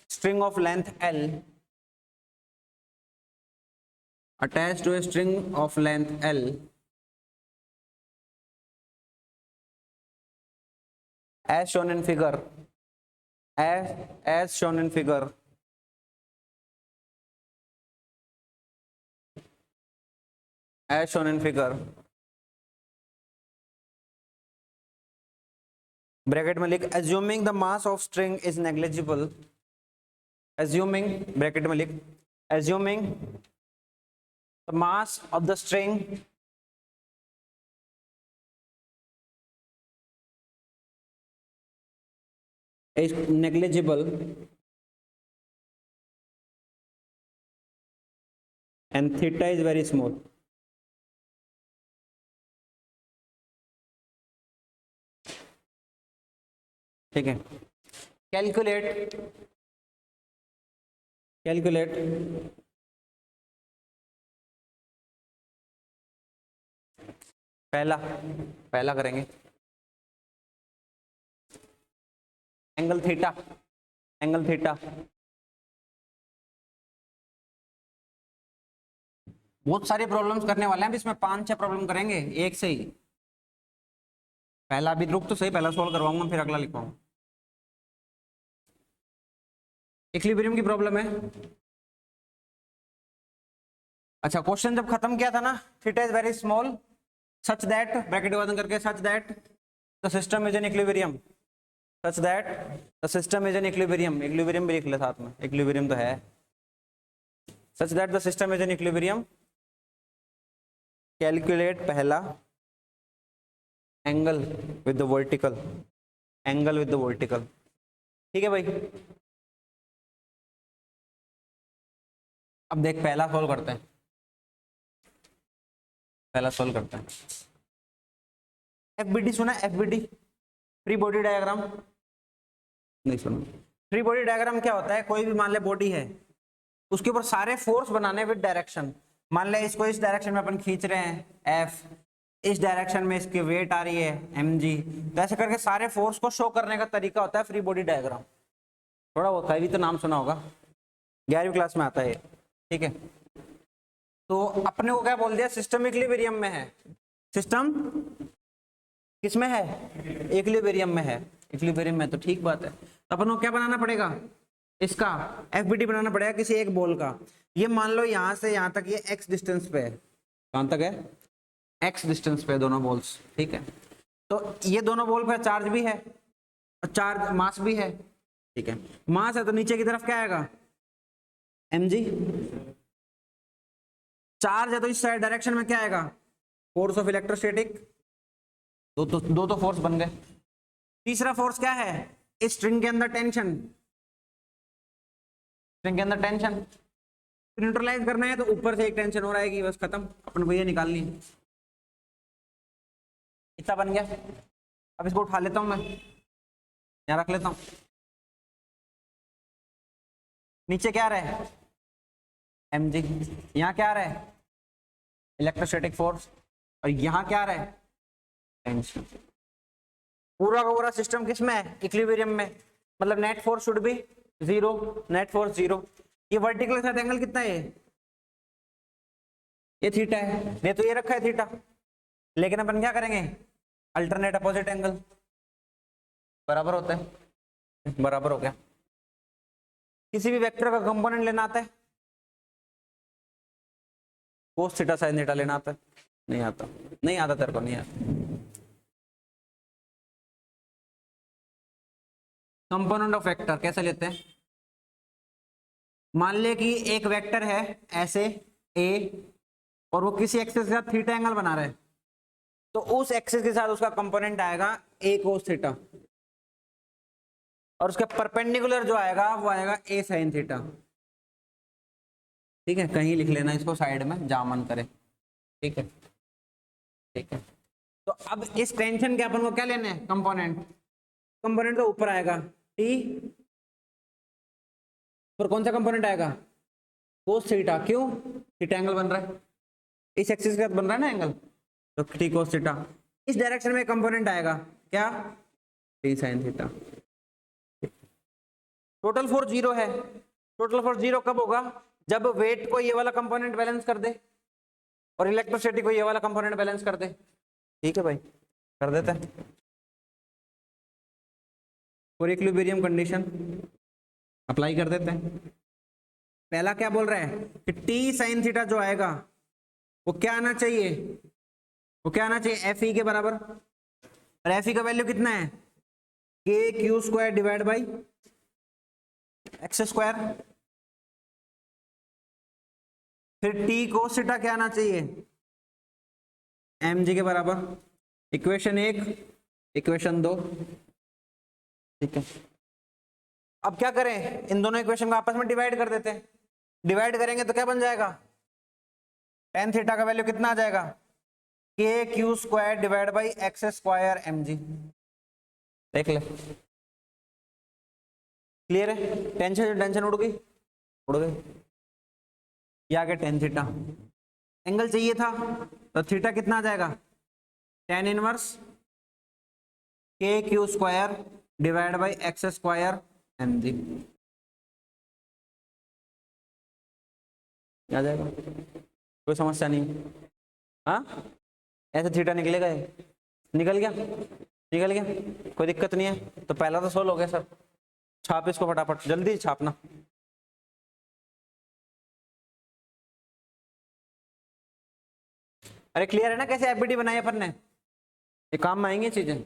string of length L, attached to a string of length L, as shown in figure, as shown in figure, as shown in figure, bracket में लिख, assuming the mass of string is negligible, assuming, bracket में लिख, assuming the mass of the string is negligible and theta is very small, ठीक है, कैलकुलेट कैलकुलेट पहला पहला करेंगे एंगल थीटा, एंगल थीटा बहुत सारी प्रॉब्लम्स करने वाले हैं अभी इसमें, 5-6 प्रॉब्लम करेंगे एक से ही। पहला अभी रुक तो सही, पहला सॉल्व करवाऊंगा फिर अगला लिखवाऊंगा। इक्विलिब्रियम की प्रॉब्लम है। अच्छा, क्वेश्चन जब खत्म किया था ना, theta is very small such that, bracket बंद करके, such that the system is in equilibrium, such that the system is in equilibrium, equilibrium भी लिख ले साथ में, इक्विलिब्रियम तो है, such that the system is in equilibrium, calculate पहला angle with the vertical, angle with the vertical. ठीक है भाई, अब देख पहला सॉल्व करते हैं, पहला सॉल्व करते हैं। एफबीडी सुना, एफबीडी फ्री बॉडी डायग्राम नहीं सुना? फ्री बॉडी डायग्राम क्या होता है, कोई भी मान ले बॉडी है, उसके ऊपर सारे फोर्स बनाने विद डायरेक्शन। मान ले इसको इस डायरेक्शन में अपन खींच रहे हैं एफ, इस डायरेक्शन में इसकी वेट आ रही है mg, तो ऐसे करके सारे फोर्स को शो करने का तरीका होता है फ्री बॉडी डायग्राम। थोड़ा वो कभी तो नाम सुना होगा, 11वीं क्लास में आता है। ठीक है, तो अपने को क्या बोल दिया, सिस्टम इक्विलिब्रियम में है, सिस्टम किस में है, इक्विलिब्रियम में है, इक्विलिब्रियम में, तो ठीक बात है। तो अपन को क्या बनाना पड़ेगा, इसका एफबीडी बनाना पड़ेगा किसी एक बॉल का। ये मान लो यहां से यहां तक ये x डिस्टेंस पे है, कहां तक है, x डिस्टेंस पे दोनों बॉल्स। ठीक है, तो ये दोनों बॉल पे चार्ज भी है और चार्ज मास भी है। ठीक है, मास है तो नीचे की तरफ क्या आएगा, mg, चार्ज है तो इस साइड डायरेक्शन में क्या आएगा, फोर्स ऑफ इलेक्ट्रोस्टैटिक, दो तो फोर्स बन गए। तीसरा फोर्स क्या है, इस स्ट्रिंग के अंदर टेंशन, स्ट्रिंग के अंदर टेंशन न्यूट्रलाइज करना है तो ऊपर से एक टेंशन और आएगी, बस खत्म, अपन को ये निकालनी है। इतना बन गया, अब इसको उठा लेता हूं मैं, यहां रख लेता हूं। नीचे क्या रहा है, mg, यहां क्या रहा है, इलेक्ट्रोस्टैटिक फोर्स, और यहां क्या रहा है, टेंशन। पूरा का पूरा सिस्टम किस में है, इक्विलिब्रियम में, मतलब net force should be zero, net force zero. ये वर्टिकल के साथ एंगल कितना है, ये थीटा है, नहीं तो ये रखा है थीटा, लेकिन अपन क्या करेंगे, अल्टरनेट अपोजिट एंगल, बराबर होता है, बराबर हो गया। किसी भी वेक्टर का कंपोनेंट लेना आता है, कोस थीटा साइन थीटा लेना आता है, नहीं आता, नहीं आता तेरे को, नहीं आता। कंपोनेंट ऑफ वेक्टर कैसे लेते हैं, मान ले कि एक वेक्टर है ऐसे ए, और वो किसी एक्सिस के साथ थीटा एंगल बना रहा है, तो उस एक्सिस के साथ उसका कंपोनेंट आएगा ए कोस थीटा, और उसके परपेंडिकुलर जो आएगा वो आएगा ए साइन थीटा। ठीक है, कहीं लिख लेना इसको साइड में, जहां मन करे। ठीक है, ठीक है, तो अब इस टेंशन के अपन को क्या लेने हैं, कंपोनेंट, कंपोनेंट तो ऊपर आएगा टी, पर कौन सा कंपोनेंट आएगा, कोस थीटा, क्यों, थीटा एंगल बन रहा है, इस एक्सिस के साथ बन रहा है ना एंगल, तो टी कोस थीटा। इस डायरेक्शन में कंपोनेंट आएगा क्या, T sine theta. Total force zero है, टोटल फोर्स जीरो कब होगा, जब वेट को ये वाला कंपोनेंट बैलेंस कर दे और इलेक्ट्रोस्टैटिक को ये वाला कंपोनेंट बैलेंस कर दे। ठीक है भाई, कर देते हैं। फॉर इक्विलिब्रियम कंडीशन अप्लाई कर देते हैं। पहला क्या बोल रहा है कि टी साइन थीटा जो आएगा वो क्या आना चाहिए, वो क्या आना चाहिए, एफ ई के बराबर, और एफ ई का वैल्यू कितना है, के Q square divide by x square. फिर टी कोस थीटा क्या आना चाहिए, एम जी के बराबर, इक्वेशन 1 इक्वेशन 2। ठीक है, अब क्या करें, इन दोनों इक्वेशन को आपस में डिवाइड कर देते हैं। डिवाइड करेंगे तो क्या बन जाएगा, टेन थीटा का वैल्यू कितना आ जाएगा, K Q square divide by x square M G. देख ले, क्लियर है? टेंशन टेंशन उड़ गई, उड़ गई। ये आ गया टेन थीटा। एंगल चाहिए था तो थीटा कितना आ जाएगा? टेन इनवर्स के Q square divide by x square M g आ जाएगा। कोई समस्या नहीं। हाँ, ऐसे थीटा निकलेगा ये। निकल गया, निकल गया, कोई दिक्कत नहीं है। तो पहला तो सोल्व हो गया सर। छाप इसको फटाफट, जल्दी छापना। अरे क्लियर है ना कैसे एफबीडी बनाई अपन ने? ये काम में आएंगी चीजें।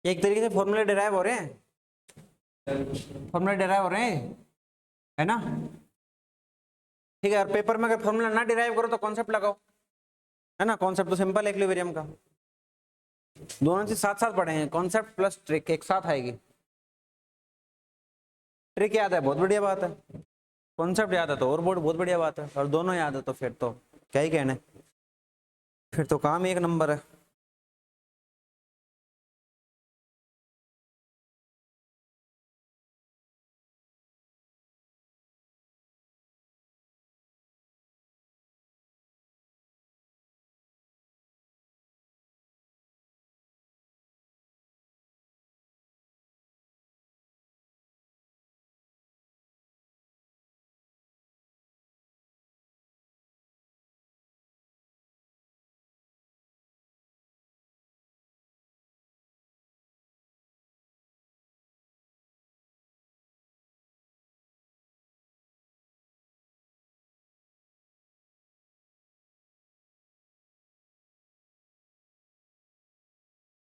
एक तरीके से फॉर्मूले डिराइव हो रहे हैं, फॉर्मूले डिराइव हो रहे हैं, है ना? ठीक है। और पेपर में अगर फॉर्मूला ना डिराइव करो तो कॉन्सेप्ट लगाओ, है ना? कॉन्सेप्ट तो सिंपल है इक्विलिब्रियम का। दोनों चीज साथ साथ पढ़े हैं, कॉन्सेप्ट प्लस ट्रिक एक साथ आएगी। ट्रिक याद है बहुत बढ़िया बात है, कॉन्सेप्ट याद है तो और बहुत बढ़िया बात है, और दोनों याद है तो फिर तो क्या ही कहने, फिर तो काम ही एक नंबर है।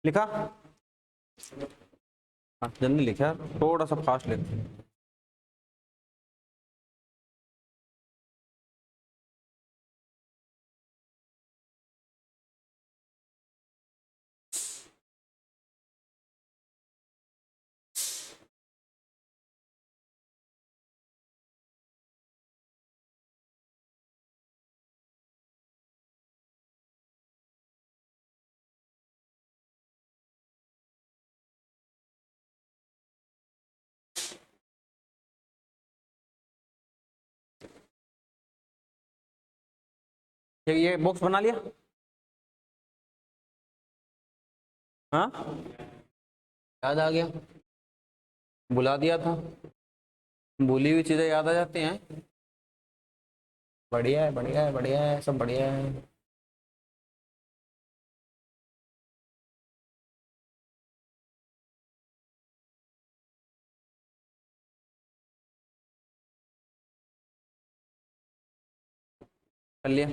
लिखा? हाँ जल्दी लिखा, थोड़ा सा फास्ट लिख। ये बॉक्स बना लिया? हाँ याद आ गया, बुला दिया था, भूली हुई चीजें याद आ जाती हैं। बढ़िया है, बढ़िया है, बढ़िया है, सब बढ़िया है। कर लिया।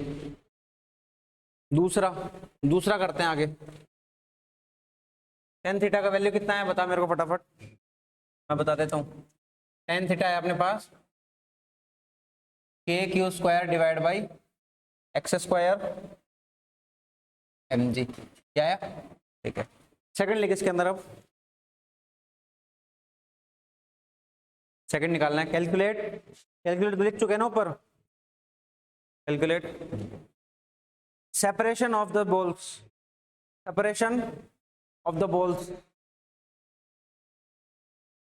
दूसरा, दूसरा करते हैं आगे। टेन थीटा का वैल्यू कितना है बता मेरे को फटाफट, मैं बता देता हूँ। टेन थीटा है अपने पास K Q square divide by x square M G, क्या है? ठीक है। सेकंड लिख इसके अंदर, अब सेकंड निकालना है। कैलकुलेट, कैलकुलेट तो लिख चुके हैं ना ऊपर। Calculate separation of the balls, separation of the balls,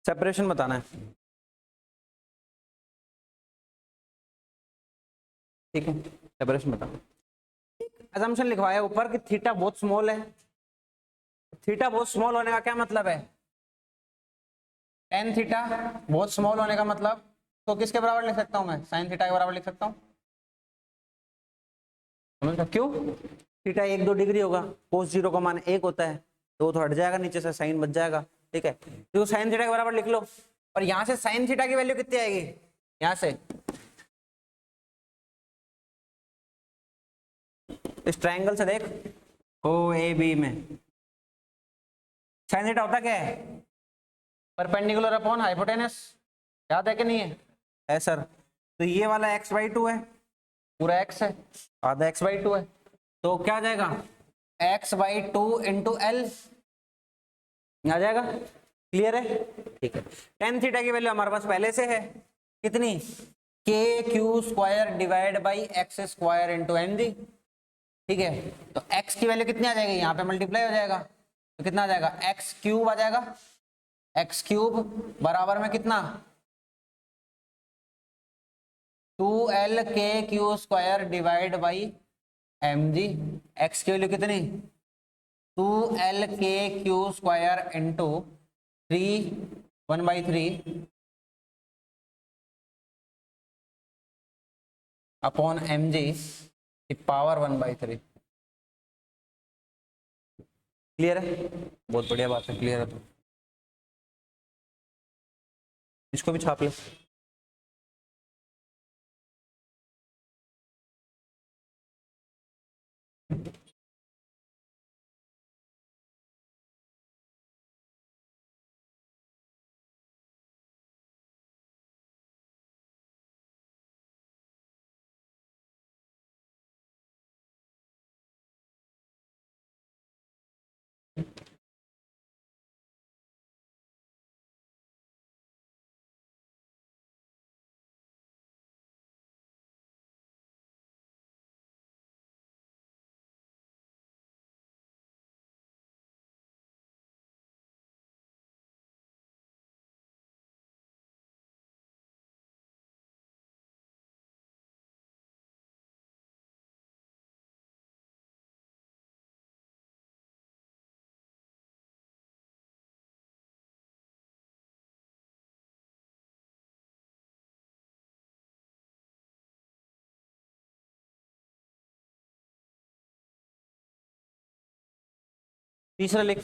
separation बताना है। ठीक है, सेपरेशन बताना। असम्पशन लिखवाया ऊपर कि थीटा बहुत स्मॉल है, थीटा बहुत स्मॉल होने का क्या मतलब है? टेन थीटा बहुत स्मॉल होने का मतलब, तो किसके बराबर लिख सकता हूं मैं? साइन थीटा के बराबर लिख सकता हूं। समझ रहे? क्यों? थीटा 1-2 डिग्री होगा, कोस 0 का मान 1 होता है, तो वो तो हट जाएगा नीचे से, साइन बच जाएगा। ठीक है, तो साइन थीटा के बराबर लिख लो। और यहां से साइन थीटा की वैल्यू कितनी आएगी? यहां से इस ट्रायंगल से देख, ओ ए बी में साइन थीटा होता क्या है? Perpendicular upon hypotenuse. याद है कि नहीं है सर? तो ये वाला x/2 है, पूरा x है, आधा x/2 है, तो क्या आ जाएगा? x/2 इंटू एल आ जाएगा। क्लियर है? ठीक है। टेन थीटा की वैल्यू हमारे पास पहले से है, कितनी? K Q square divide by x square into N G. ठीक है, तो x की वैल्यू कितनी आ जाएगी? यहाँ पे मल्टीप्लाई हो जाएगा, तो कितना आ जाएगा? एक्स क्यूब आ जाएगा। एक्स क्यूब बराबर में कितना? 2l K Q square divide by M G. X की वैल्यू कितनी? 2l K Q square into 1/3 upon M G की पावर 1/3। क्लियर है? बहुत बढ़िया बात है, क्लियर है। तो इसको भी छाप लो। तीसरा लिख,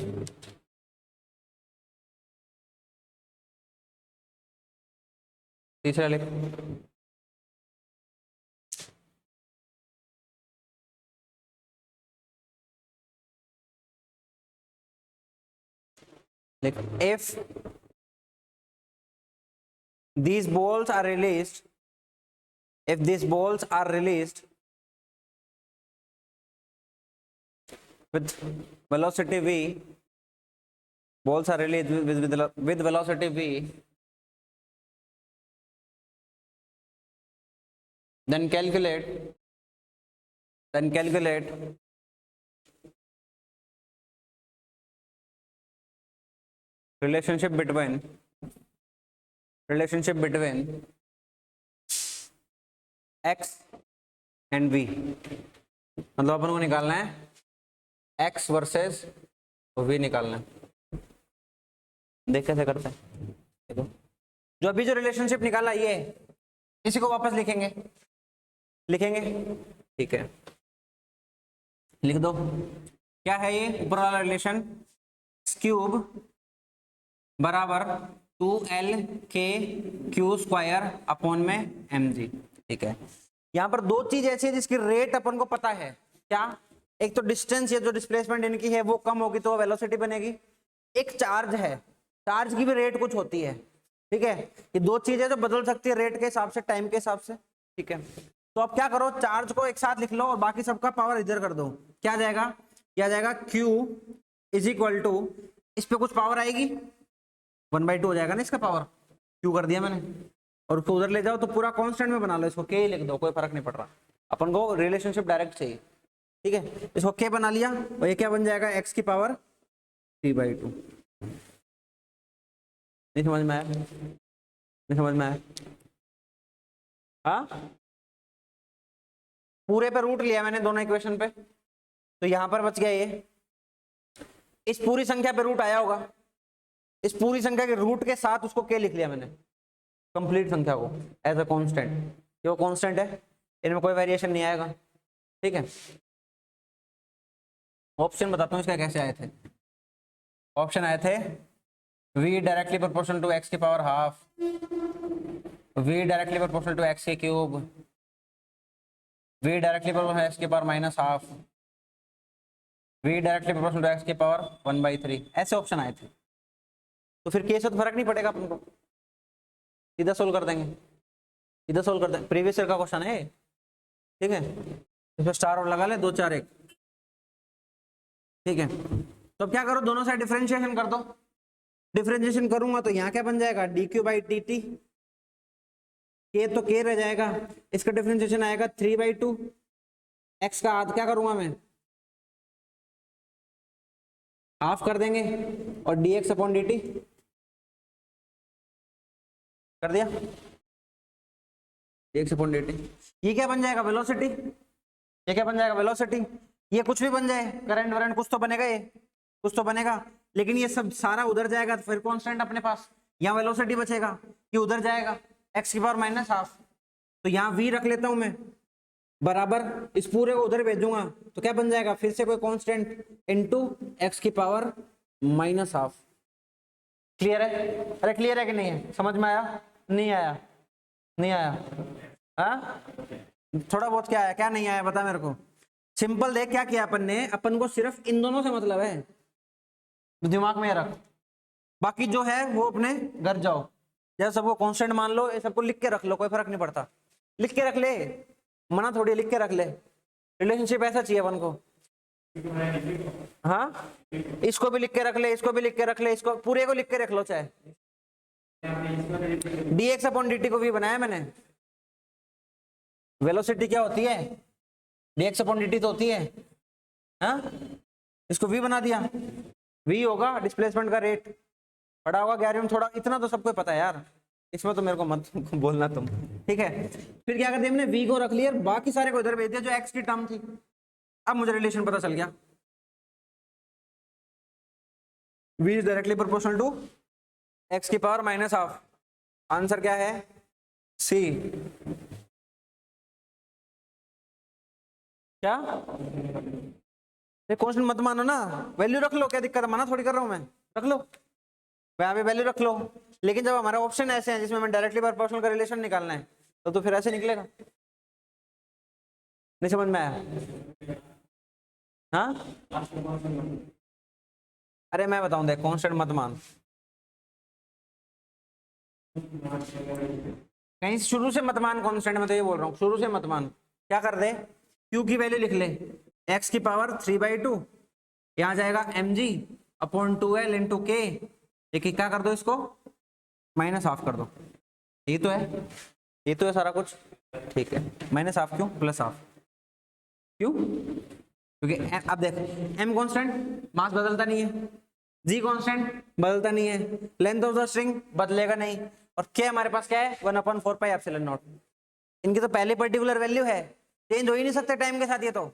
तीसरा लिख। लिख, if these balls are released, if these balls are released with velocity v, balls are released with velocity v, then calculate relationship between x and v। मतलब अपन को निकालना है x वर्सेस v निकालना है। देख कैसे करते हैं, देखो। जो अभी जो रिलेशनशिप निकाला ये, इसी को वापस लिखेंगे, ठीक है, लिख दो। क्या है ये ऊपर वाला रिलेशन? एक्स क्यूब बराबर 2l K Q square upon में एम जी। ठीक है, यहाँ पर दो चीज ऐसी है जिसकी रेट अपन को पता है। क्या? एक तो डिस्टेंस या जो डिस्प्लेसमेंट इनकी है वो कम होगी तो वेलोसिटी बनेगी। एक चार्ज है, चार्ज की भी रेट कुछ होती है। ठीक है, ये दो चीजें जो बदल सकती है रेट के हिसाब से, टाइम के हिसाब से। ठीक है, तो अब क्या करो, चार्ज को एक साथ लिख लो और बाकी सबका पावर इधर कर दो। क्या जाएगा? क्या जाएगा? Q इज इक्वल टू, इस पे कुछ पावर आएगी 1/2 हो जाएगा ना इसका पावर, Q कर दिया मैंने, और उसको उधर ले जाओ तो पूरा कांस्टेंट में बना लो, इसको K लिख दो, कोई फर्क नहीं पड़ रहा, अपन को रिलेशनशिप डायरेक्ट चाहिए। ठीक है, इसको K बना लिया और ये क्या बन जाएगा? x की पावर 3/2। नहीं समझ में आया? नहीं समझ में आया? हाँ, पूरे पे रूट लिया मैंने दोनों इक्वेशन पे, तो यहां पर बच गया ये। इस पूरी संख्या पे रूट आया होगा, इस पूरी संख्या के रूट के साथ उसको क्या लिख लिया मैंने, कंप्लीट संख्या को एज अ कांस्टेंट। ये वो कांस्टेंट है, इनमें कोई वेरिएशन नहीं आएगा। ठीक है, ऑप्शन बताता हूँ इसका कैसे आए थे। ऑप्शन आए थे v directly proportional to x की power half, v directly proportional to x के cube, v directly proportional x की power minus half, v directly proportional to x की पावर 1/3, ऐसे ऑप्शन आए थे। तो फिर केस तो फर्क नहीं पड़ेगा अपन को, सीधा सोल्व कर देंगे, सीधा सोल्व कर देंगे, प्रीवियस ईयर का क्वेश्चन है। ठीक है, इसमें स्टार और लगा ले 2 4 1। ठीक है, तो अब क्या करो, दोनों साइड डिफरेंशिएशन कर दो। डिफरेंशिएशन करूंगा तो यहाँ क्या बन जाएगा, dq/dt, k तो k रह जाएगा, इसका डिफरेंशिएशन आएगा 3/2, x का आधा क्या करूंगा मैं, हाफ कर देंगे, और dx/dt कर दिया, dx/dt। ये क्या बन जाएगा, वेलोसिटी। ये क्या बन जाएगा, वेलोसिटी। ये कुछ भी बन जाए, करंट वरंट कुछ तो बनेगा, ये कुछ तो बनेगा, लेकिन ये सब सारा उधर जाएगा तो फिर कांस्टेंट अपने पास, यहाँ वेलोसिटी बचेगा, ये उधर जाएगा x की पावर माइनस हाफ। तो यहाँ v रख लेता हूं मैं, बराबर इस पूरे को उधर भेजूंगा तो क्या बन जाएगा, फिर से कोई कांस्टेंट इनटू x की पावर माइनस हाफ। क्लियर है? अरे क्लियर है कि नहीं है, समझ में आया? नहीं आया? नहीं आया? हाँ, थोड़ा बहुत क्या आया, क्या नहीं आया बता मेरे को। सिंपल देख क्या किया अपन ने, अपन को सिर्फ इन दोनों से मतलब है, दिमाग में रख, बाकी जो है वो अपने घर जाओ, जैसे सबको कांस्टेंट मान लो, ये सबको लिख के रख लो, कोई फर्क नहीं पड़ता, लिख के रख ले, मना थोड़ी, लिख के रख ले। रिलेशनशिप ऐसा चाहिए अपन को। हाँ, इसको भी लिख के रख ले, इसको भी लिख के रख ले, इसको पूरे को लिख के रख लो, चाहे dx/dt को भी बनाया मैंने। वेलोसिटी क्या होती है, dx/dt तो होती है, हाँ, इसको v बना दिया, v होगा डिस्प्लेसमेंट का रेट, पढ़ा होगा 11वीं में थोड़ा, इतना तो सबको पता है यार, इसमें तो मेरे को मत बोलना तुम। ठीक है, फिर क्या करते हैं, हमने v को रख लिया, बाकी सारे को इधर भेज दिया जो x की टर्म थी। अब मुझे रिलेशन पता चल गया, v is directly proportional to x की पावर माइनस हाफ। आंसर क्या है, C। क्या कांस्टेंट मत मानो ना, वैल्यू रख लो, क्या दिक्कत है, मना थोड़ी कर रहा हूं मैं, रख लो, यहाँ पे वैल्यू रख लो। लेकिन जब हमारा ऑप्शन ऐसे है जिसमें हमें डायरेक्टली प्रोपोर्शनल का रिलेशन निकालना है, तो फिर ऐसे निकलेगा। नहीं समझ में आया? हाँ, अरे मैं बताऊं, देख कांस्टेंट मत मान, कहीं शुरू से मत मान कांस्टेंट, मैं तो ये बोल रहा हूँ, शुरू से मत मान। क्या कर दे, q की वैल्यू लिख ले, x की पावर 3/2, यहाँ जाएगा mg/2l इंटू k, लेकिन क्या कर दो, इसको माइनस हाफ कर दो, ये तो है, ये तो है सारा कुछ। ठीक है, माइनस हाफ क्यों, प्लस हाफ क्यों, क्योंकि अब देख m कांस्टेंट, मास बदलता नहीं है, g कांस्टेंट बदलता नहीं है, लेंथ ऑफ द स्ट्रिंग बदलेगा नहीं, और k हमारे पास क्या है, 1/4πε0। इनकी तो पहले पर्टिकुलर वैल्यू है, चेंज हो ही नहीं सकते टाइम के साथ, ये तो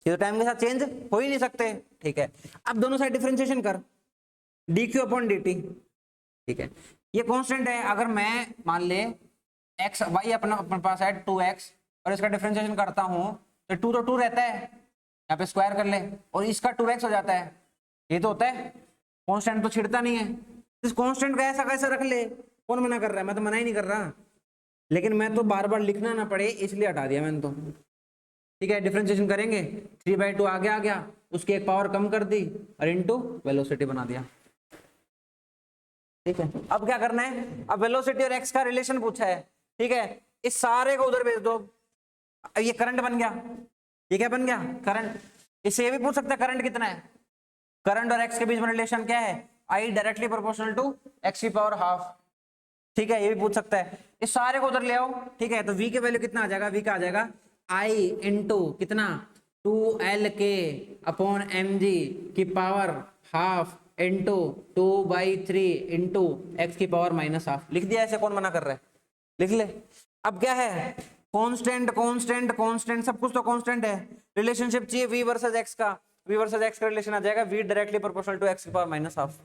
टाइम के साथ चेंज हो ही नहीं सकते। ठीक है, अब दोनों साइड डिफरेंशिएशन कर, dq/dt। ठीक है, ये कांस्टेंट है, अगर मैं मान ले x y अपने पास है 2x, और इसका डिफरेंशिएशन करता हूं तो 2 तो 2 रहता है, यहाँ पे स्क्वायर कर ले, और इसका 2x हो जाता है, ये तो होता है, कांस्टेंट तो छिड़ता नहीं है। इस कांस्टेंट का ऐसा कैसा रख ले, कौन मना कर रहा है, मैं तो मना ही नहीं कर रहा, लेकिन मैं तो बार बार लिखना ना पड़े इसलिए हटा दिया मैंने तो। ठीक है, डिफरेंशिएशन करेंगे, 3/2 आगे आ गया, उसकी एक पावर कम कर दी, और इनटू वेलोसिटी बना दिया। ठीक है, अब क्या करना है, अब वेलोसिटी और x का रिलेशन पूछा है। ठीक है, इस सारे को उधर भेज दो, अब ये करंट बन गया, ये क्या बन गया, करंट। इससे ये भी पूछ सकता है करंट कितना है, करंट और x के बीच में रिलेशन क्या है, I directly proportional to x की पावर हाफ। ठीक है, ये भी पूछ सकता है, इस सारे को उधर ले आओ। ठीक है, तो v की वैल्यू कितना आ जाएगा, v का आ जाएगा I इंटू कितना, 2l/mg की power half into 2/3 into x की पावर माइनस हाफ। लिख दिया, ऐसे कौन मना कर रहा है, लिख ले। अब क्या है, कांस्टेंट कांस्टेंट कांस्टेंट, सब कुछ तो कांस्टेंट है, रिलेशनशिप चाहिए v वर्सेस x का, v वर्सेस x का रिलेशन आ जाएगा v directly proportional to x की पावर माइनस हाफ।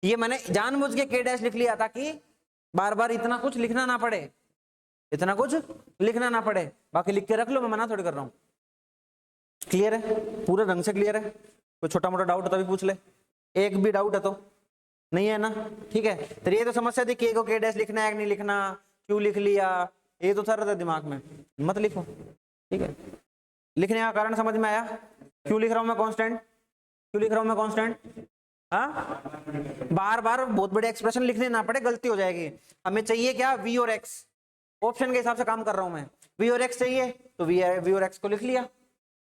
ये मैंने जानबूझ के k डैश लिख लिया ताकि बार बार इतना कुछ लिखना ना पड़े, इतना कुछ लिखना ना पड़े, बाकी लिख के रख लो, मैं मना थोड़ी कर रहा हूँ। क्लियर है, पूरे ढंग से क्लियर है? कोई छोटा मोटा डाउट तभी पूछ ले, एक भी डाउट है तो नहीं है ना? ठीक है, तो ये तो समस्या थी k को k डैश लिखना है कि नहीं लिखना, क्यों लिख लिया, ये तो था दिमाग में, मत लिखो। ठीक है, लिखने का कारण समझ में आया? क्यों लिख रहा हूं मैं कांस्टेंट, क्यों लिख रहा हूं मैं कांस्टेंट? हाँ, बार बार बहुत बड़े एक्सप्रेशन लिखने ना पड़े, गलती हो जाएगी। हमें चाहिए क्या? v और x, ऑप्शन के हिसाब से काम कर रहा हूं मैं। v और x चाहिए तो v और x को लिख लिया,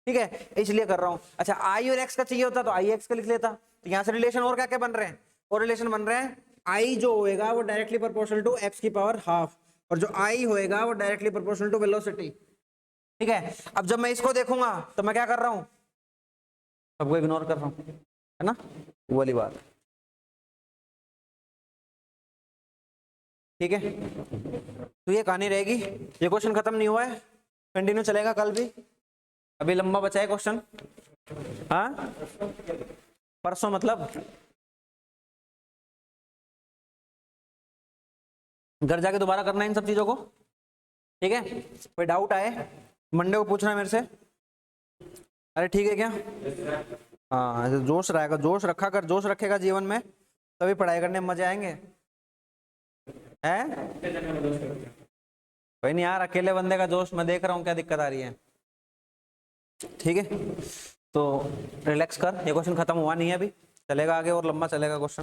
ठीक है, इसलिए कर रहा हूं। अच्छा, i और x का चाहिए होता तो i x का लिख लेता। तो यहां से रिलेशन और क्या क्या बन रहे हैं? और रिलेशन बन रहे हैं, i जो होएगा वो डायरेक्टली प्रोपोर्शनल टू x की पावर हाफ, और जो i होएगा वो डायरेक्टली प्रोपोर्शनल टू वेलोसिटी। ठीक है, अब जब मैं इसको देखूंगा तो मैं क्या कर रहा हूं? सबको इग्नोर कर रहा हूं, है ना, वो वाली बात। ठीक है, तो ये कहानी रहेगी, ये क्वेश्चन खत्म नहीं हुआ है, कंटिन्यू चलेगा कल भी, अभी लंबा बचा है क्वेश्चन। हाँ, परसों मतलब घर जाके दोबारा करना है इन सब चीजों को। ठीक है, कोई डाउट आए मंडे को पूछना है मेरे से। अरे ठीक है क्या? हाँ, जोश रहेगा, जोश रखा कर, जोश रखेगा जीवन में तभी पढ़ाई करने में मजे आएंगे। हैं? कोई नहीं यार, अकेले बंदे का जोश मैं देख रहा हूँ, क्या दिक्कत आ रही है। ठीक है, तो रिलैक्स कर, ये क्वेश्चन खत्म हुआ नहीं है अभी, चलेगा आगे और लंबा चलेगा क्वेश्चन।